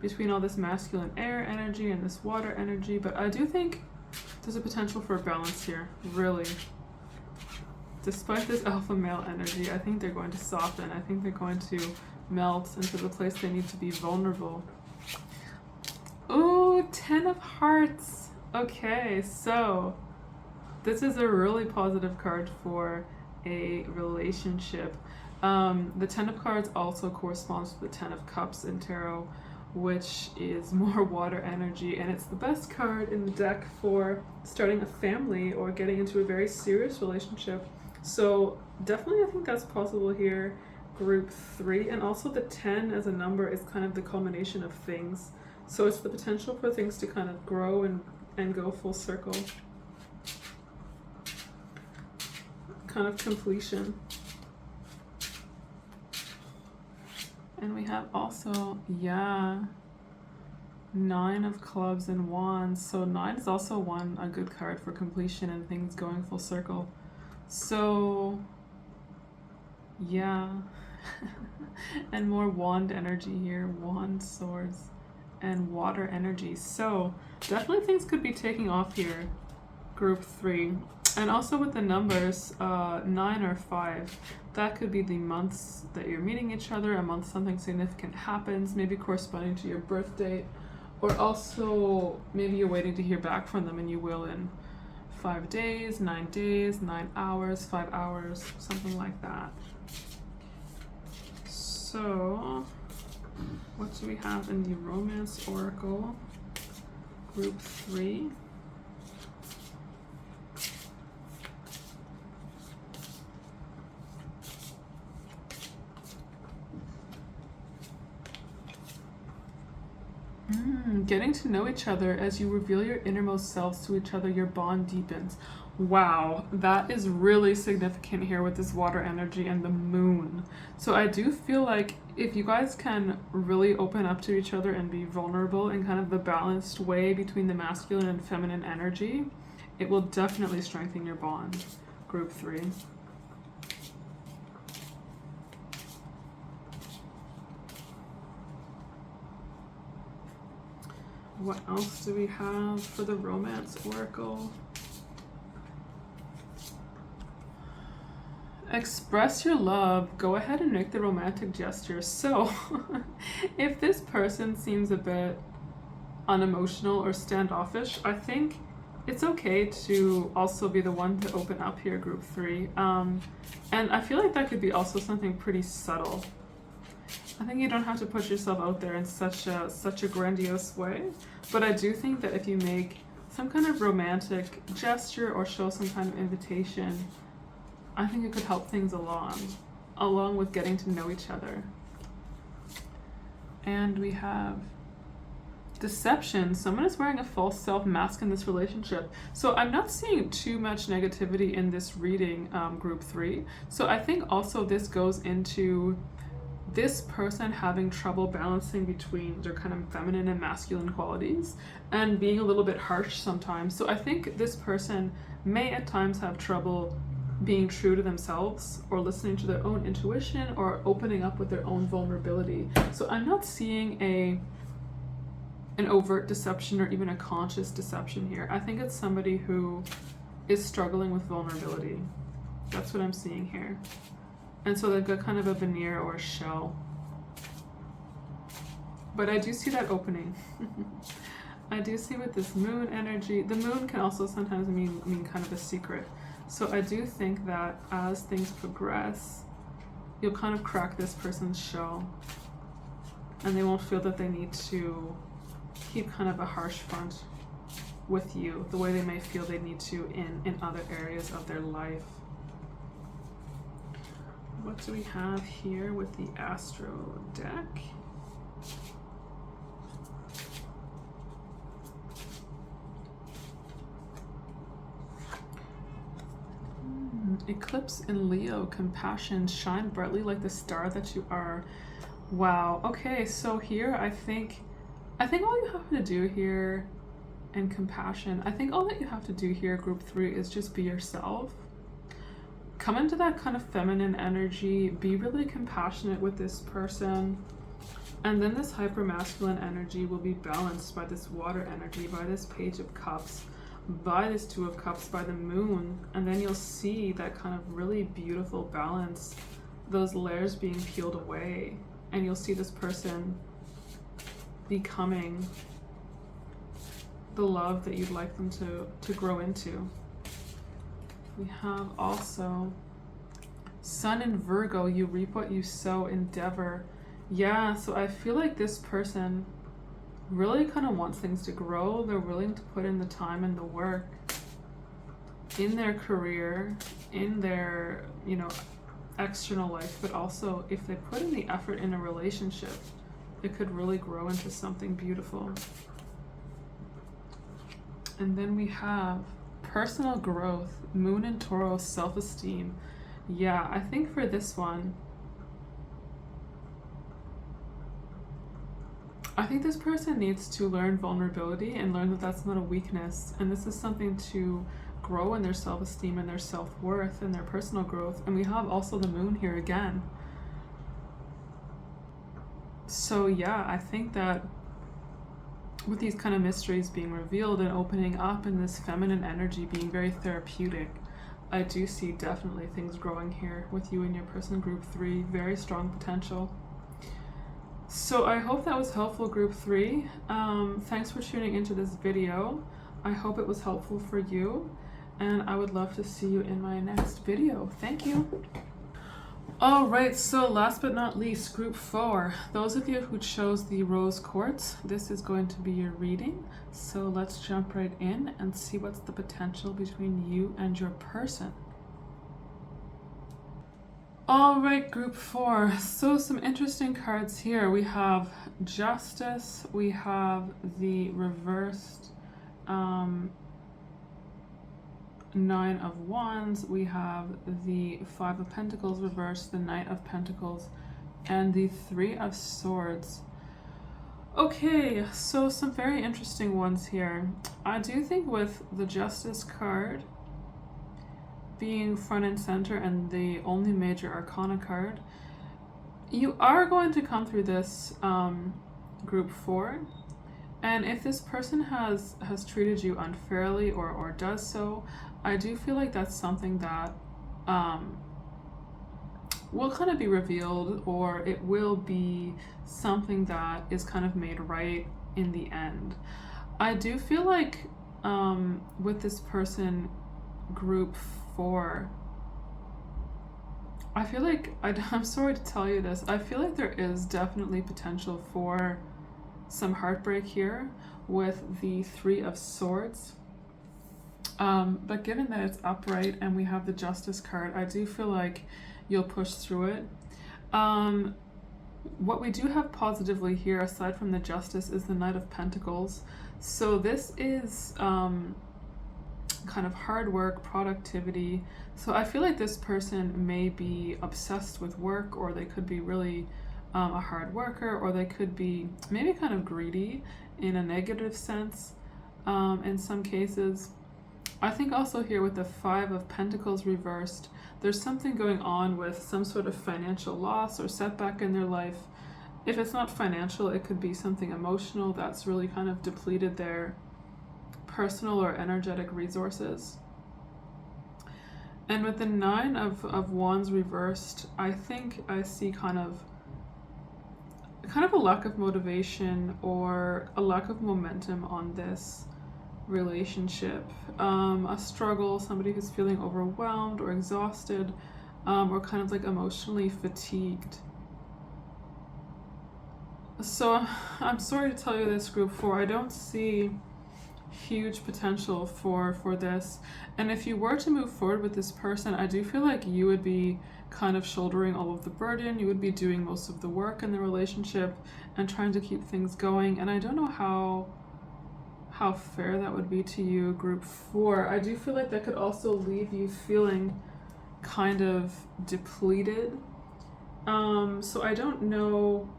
between all this masculine air energy and this water energy, but I do think there's a potential for a balance here, really. Despite this alpha male energy, I think they're going to soften. I think they're going to melt into the place they need to be vulnerable. Ooh, 10 of Hearts. Okay, so this is a really positive card for a relationship. The 10 of Cards also corresponds to the 10 of Cups in Tarot, which is more water energy, and it's the best card in the deck for starting a family or getting into a very serious relationship. So definitely I think that's possible here, group 3. And also the 10 as a number is kind of the culmination of things. So it's the potential for things to kind of grow and go full circle. Kind of completion. And we have also, yeah, 9 of Clubs and Wands. So 9 is also a good card for completion and things going full circle. So, yeah. And more wand energy here. Wand, swords, and water energy. So definitely things could be taking off here, group 3. And also with the numbers, 9 or 5, that could be the months that you're meeting each other, a month something significant happens, maybe corresponding to your birth date, or also maybe you're waiting to hear back from them and you will in 5 days, 9 hours, 5 hours, something like that. So, what do we have in the Romance Oracle, group 3? Getting to know each other. As you reveal your innermost selves to each other, your bond deepens. Wow, that is really significant here with this water energy and the moon. So I do feel like if you guys can really open up to each other and be vulnerable in kind of the balanced way between the masculine and feminine energy, it will definitely strengthen your bond, group 3. What else do we have for the Romance Oracle? Express your love. Go ahead and make the romantic gesture. So, if this person seems a bit unemotional or standoffish, I think it's okay to also be the one to open up here, group 3. And I feel like that could be also something pretty subtle. I think you don't have to put yourself out there in such a grandiose way, but I do think that if you make some kind of romantic gesture or show some kind of invitation, I think it could help things along with getting to know each other. And we have deception. Someone is wearing a false self mask in this relationship. So I'm not seeing too much negativity in this reading, group 3. So I think also this goes into this person having trouble balancing between their kind of feminine and masculine qualities and being a little bit harsh sometimes. So I think this person may at times have trouble being true to themselves or listening to their own intuition or opening up with their own vulnerability. So I'm not seeing an overt deception or even a conscious deception here. I think it's somebody who is struggling with vulnerability. That's what I'm seeing here. And so they've got kind of a veneer or a shell. But I do see that opening. I do see with this moon energy, the moon can also sometimes mean kind of a secret. So I do think that as things progress, you'll kind of crack this person's shell and they won't feel that they need to keep kind of a harsh front with you the way they may feel they need to in other areas of their life. What do we have here with the Astro deck? Eclipse in Leo, compassion, shine brightly like the star that you are. Wow. Okay, so here I think all you have to do here, and compassion, I think all that you have to do here, group 3, is just be yourself. Come into that kind of feminine energy, be really compassionate with this person, and then this hyper masculine energy will be balanced by this water energy, by this Page of Cups, by this Two of Cups, by the moon, and then you'll see that kind of really beautiful balance, those layers being peeled away, and you'll see this person becoming the love that you'd like them to grow into. We have also Sun in Virgo, you reap what you sow, endeavor. Yeah, so I feel like this person really kind of wants things to grow. They're willing to put in the time and the work in their career, in their, external life, but also if they put in the effort in a relationship, it could really grow into something beautiful. And then we have personal growth, Moon in Tauro, self-esteem. Yeah, I think for this one, I think this person needs to learn vulnerability and learn that that's not a weakness. And this is something to grow in their self-esteem and their self-worth and their personal growth. And we have also the moon here again. So yeah, I think that with these kind of mysteries being revealed and opening up and this feminine energy being very therapeutic, I do see definitely things growing here with you and your person, group 3, very strong potential. So I hope that was helpful, group 3. Thanks for tuning into this video. I hope it was helpful for you, and I would love to see you in my next video. Thank you. All right, so last but not least, group 4. Those of you who chose the rose quartz, this is going to be your reading. So let's jump right in and see what's the potential between you and your person. All right, group 4. So some interesting cards here. We have Justice. We have the reversed 9 of Wands. We have the 5 of Pentacles reversed, the Knight of Pentacles, and the 3 of Swords. Okay, so some very interesting ones here. I do think with the Justice card being front and center and the only major arcana card, you are going to come through this group 4, and if this person has treated you unfairly or does so, I do feel like that's something that will kind of be revealed, or it will be something that is kind of made right in the end. I do feel like with this person, group 4, I feel like, I'm sorry to tell you this, I feel like there is definitely potential for some heartbreak here with the 3 of Swords. But given that it's upright and we have the Justice card, I do feel like you'll push through it. What we do have positively here, aside from the Justice, is the Knight of Pentacles. So this is kind of hard work, productivity. So I feel like this person may be obsessed with work, or they could be really a hard worker, or they could be maybe kind of greedy in a negative sense in some cases. I think also here with the Five of Pentacles reversed, there's something going on with some sort of financial loss or setback in their life. If it's not financial, it could be something emotional that's really kind of depleted their personal or energetic resources. And with the Nine of Wands reversed, I think I see kind of a lack of motivation or a lack of momentum on this relationship. A struggle, somebody who's feeling overwhelmed or exhausted, or kind of like emotionally fatigued. So I'm sorry to tell you this, group 4, I don't see huge potential for this. And if you were to move forward with this person, I do feel like you would be kind of shouldering all of the burden. You would be doing most of the work in the relationship and trying to keep things going. And I don't know how fair that would be to you, group 4. I do feel like that could also leave you feeling kind of depleted. So I don't know.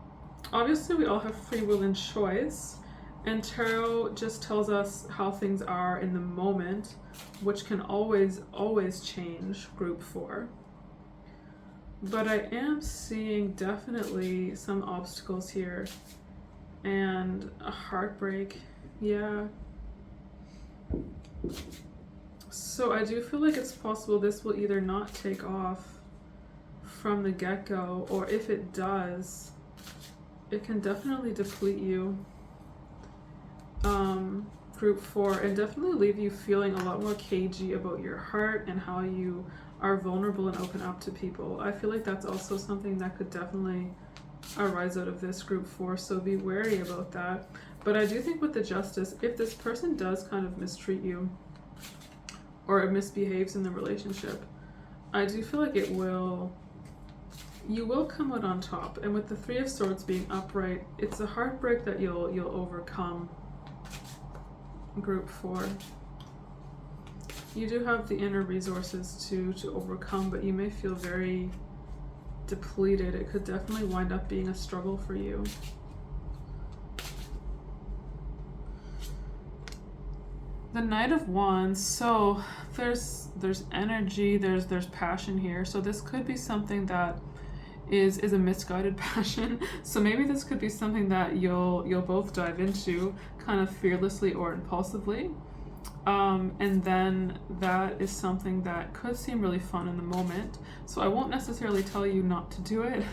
Obviously, we all have free will and choice, and tarot just tells us how things are in the moment, which can always change, group 4. But I am seeing definitely some obstacles here and a heartbreak. Yeah. So I do feel like it's possible this will either not take off from the get-go, or if it does, it can definitely deplete you, group 4, and definitely leave you feeling a lot more cagey about your heart and how you are vulnerable and open up to people. I feel like that's also something that could definitely arise out of this, group 4, so be wary about that. But I do think with the Justice, if this person does kind of mistreat you or it misbehaves in the relationship, I do feel like you will come out on top. And with the Three of Swords being upright, it's a heartbreak that you'll overcome, group 4. You do have the inner resources to overcome, but you may feel very depleted. It could definitely wind up being a struggle for you. The Knight of Wands, so there's energy, there's passion here. So this could be something that is a misguided passion. So maybe this could be something that you'll both dive into kind of fearlessly or impulsively. And then that is something that could seem really fun in the moment. So I won't necessarily tell you not to do it.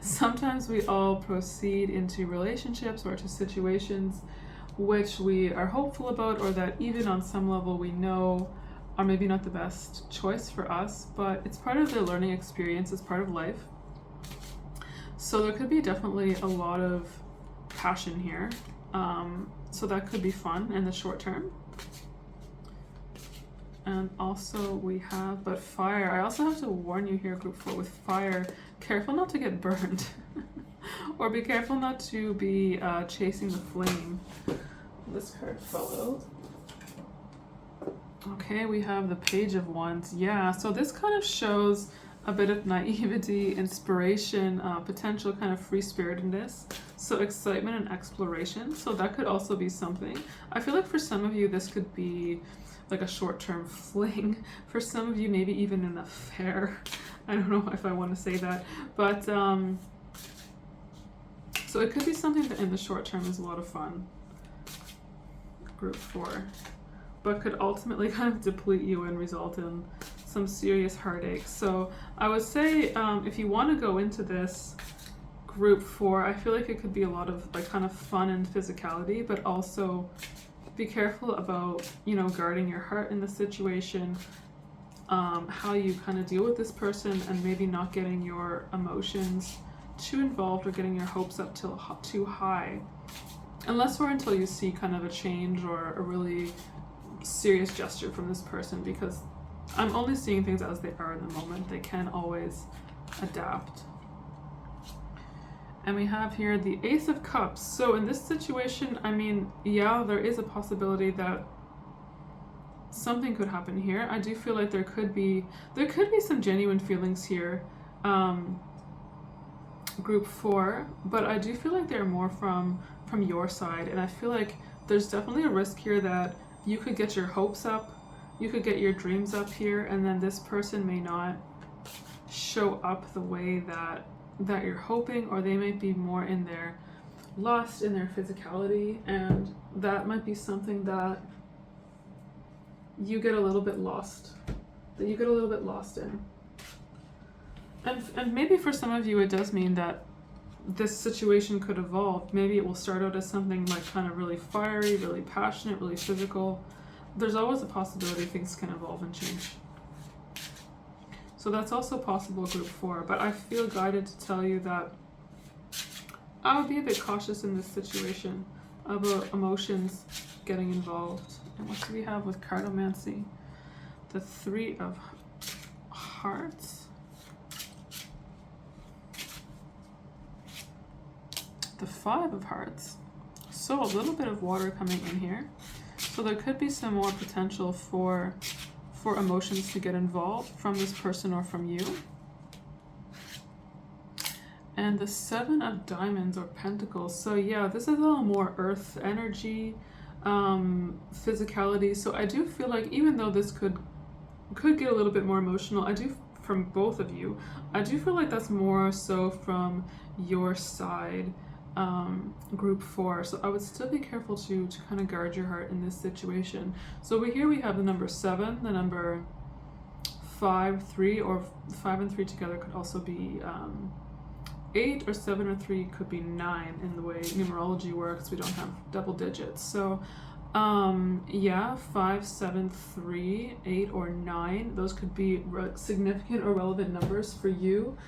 Sometimes we all proceed into relationships or to situations which we are hopeful about, or that even on some level we know are maybe not the best choice for us, but it's part of the learning experience, it's part of life. So there could be definitely a lot of passion here. So that could be fun in the short term. And also we have, but fire. I also have to warn you here, group 4, with fire, careful not to get burned. Or be careful not to be chasing the flame. This card fell out. Okay, we have the Page of Wands. Yeah, so this kind of shows a bit of naivety, inspiration, potential kind of free-spiritedness. So excitement and exploration. So that could also be something. I feel like for some of you, this could be like a short-term fling. For some of you, maybe even an affair. I don't know if I want to say that. But, so it could be something that in the short term is a lot of fun, group 4, but could ultimately kind of deplete you and result in some serious heartache. So I would say if you want to go into this, group 4, I feel like it could be a lot of like kind of fun and physicality, but also be careful about, you know, guarding your heart in the situation, how you kind of deal with this person, and maybe not getting your emotions too involved or getting your hopes up too high, unless or until you see kind of a change or a really serious gesture from this person, because I'm only seeing things as they are in the moment. They can always adapt. And we have here the Ace of Cups. So in this situation, I mean, yeah, there is a possibility that something could happen here. I do feel like there could be some genuine feelings here, group 4, but I do feel like they're more from your side, and I feel like there's definitely a risk here that you could get your hopes up You could get your dreams up here, and then this person may not show up the way that you're hoping, or they might be more in their lust, in their physicality, and that might be something that you get a little bit lost, in. And maybe for some of you it does mean that this situation could evolve. Maybe it will start out as something like kind of really fiery, really passionate, really physical. There's always a possibility things can evolve and change. So that's also possible, group 4. But I feel guided to tell you that I would be a bit cautious in this situation about emotions getting involved. And what do we have with cardomancy? The 3 of Hearts. The 5 of Hearts. So a little bit of water coming in here. So there could be some more potential for emotions to get involved from this person or from you. And the 7 of Diamonds or Pentacles. So yeah, this is a little more earth energy, physicality. So I do feel like even though this could get a little bit more emotional, I do, from both of you, I do feel like that's more so from your side, group 4. So I would still be careful to kind of guard your heart in this situation. So over here we have the number 7, the number 5, 3, or 5 and 3 together could also be 8, or 7 or 3 could be 9 in the way numerology works. We don't have double digits. So yeah, 5, 7, 3, 8, or 9, those could be significant or relevant numbers for you.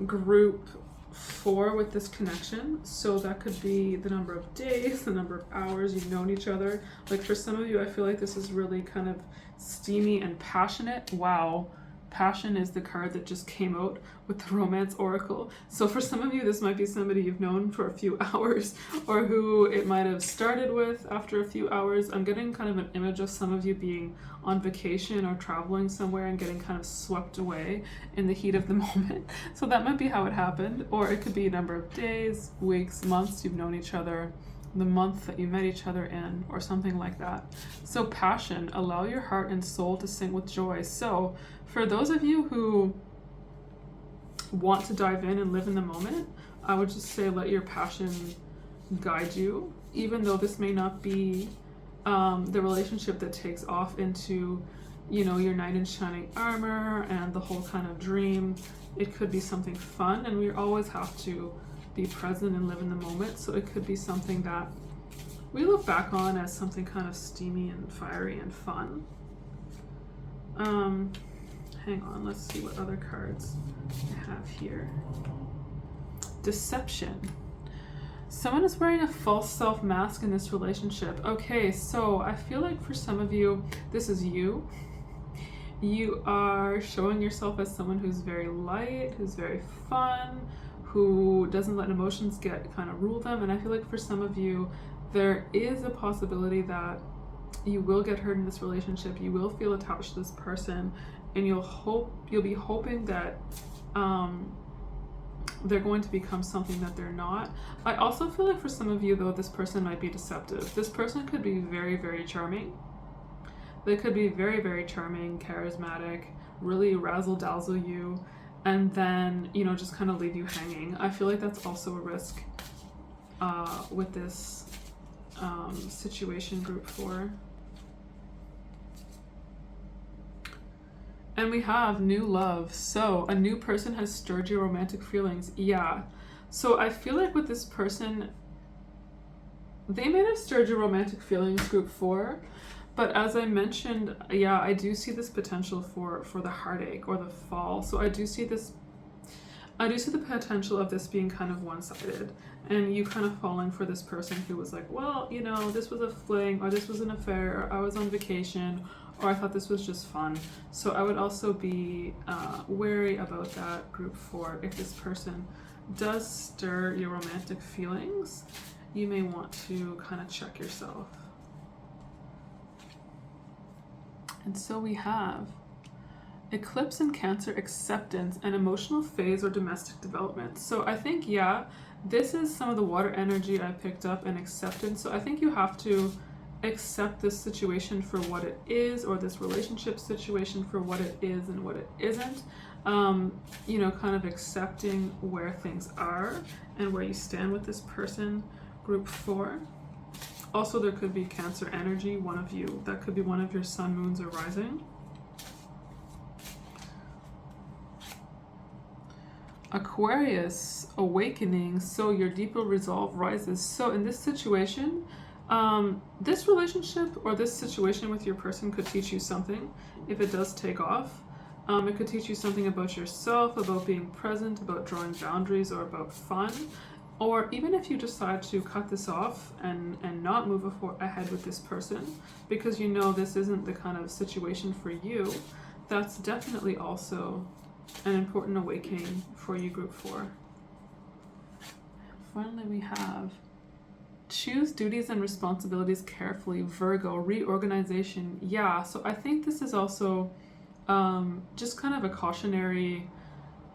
Group 4 with this connection, so that could be the number of days, the number of hours you've known each other. Like for some of you, I feel like this is really kind of steamy and passionate. Wow, passion is the card that just came out with the Romance Oracle. So for some of you, this might be somebody you've known for a few hours, or who it might have started with after a few hours. I'm getting kind of an image of some of you being on vacation or traveling somewhere and getting kind of swept away in the heat of the moment. So that might be how it happened. Or it could be a number of days, weeks, months you've known each other, the month that you met each other in, or something like that. So passion, allow your heart and soul to sing with joy. So for those of you who want to dive in and live in the moment, I would just say let your passion guide you, even though this may not be the relationship that takes off into, you know, your knight in shining armor and the whole kind of dream. It could be something fun, and we always have to be present and live in the moment. So it could be something that we look back on as something kind of steamy and fiery and fun. Hang on, let's see what other cards I have here. Deception. Someone is wearing a false self mask in this relationship. Okay, so I feel like for some of you, this is you. You are showing yourself as someone who's very light, who's very fun, who doesn't let emotions get kind of rule them. And I feel like for some of you, there is a possibility that you will get hurt in this relationship. You will feel attached to this person, and you'll be hoping that they're going to become something that they're not. I also feel like for some of you, though, this person might be deceptive. This person could be very, very charming. They could be very, very charming, charismatic, really razzle-dazzle you, and then, you know, just kind of leave you hanging. I feel like that's also a risk with this situation, group 4. And we have new love. So a new person has stirred your romantic feelings. Yeah. So I feel like with this person, they may have stirred your romantic feelings, group 4. But as I mentioned, yeah, I do see this potential for the heartache or the fall. So I do see the potential of this being kind of one-sided, and you kind of falling for this person who was like, well, you know, this was a fling, or this was an affair, or I was on vacation, or I thought this was just fun. So I would also be wary about that, group 4. If this person does stir your romantic feelings, you may want to kind of check yourself. And so we have Eclipse in Cancer, acceptance, and emotional phase or domestic development. So I think, yeah, this is some of the water energy I picked up, and acceptance. So I think you have to accept this situation for what it is, or this relationship situation for what it is and what it isn't. You know, kind of accepting where things are and where you stand with this person, group 4. Also, there could be Cancer energy, one of you. That could be one of your sun, moons, or rising. Aquarius, awakening, so your deeper resolve rises. So in this situation, this relationship or this situation with your person could teach you something if it does take off. It could teach you something about yourself, about being present, about drawing boundaries, or about fun. Or even if you decide to cut this off and not move ahead with this person because you know this isn't the kind of situation for you, that's definitely also an important awakening for you, group 4. Finally, we have choose duties and responsibilities carefully, Virgo, reorganization. Yeah, so I think this is also just kind of a cautionary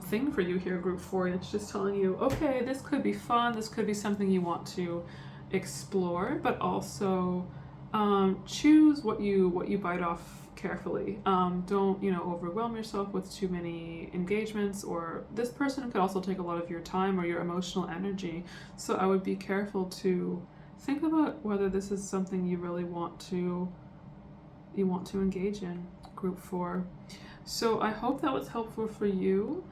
thing for you here, group 4. It's just telling you, okay, this could be fun, this could be something you want to explore, but also choose what you bite off carefully. Don't, you know, overwhelm yourself with too many engagements, or this person could also take a lot of your time or your emotional energy. So I would be careful to think about whether this is something you really want to engage in, group 4. So I hope that was helpful for you.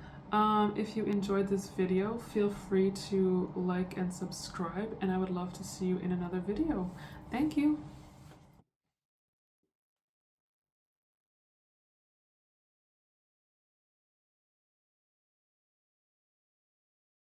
If you enjoyed this video, feel free to like and subscribe, and I would love to see you in another video. Thank you.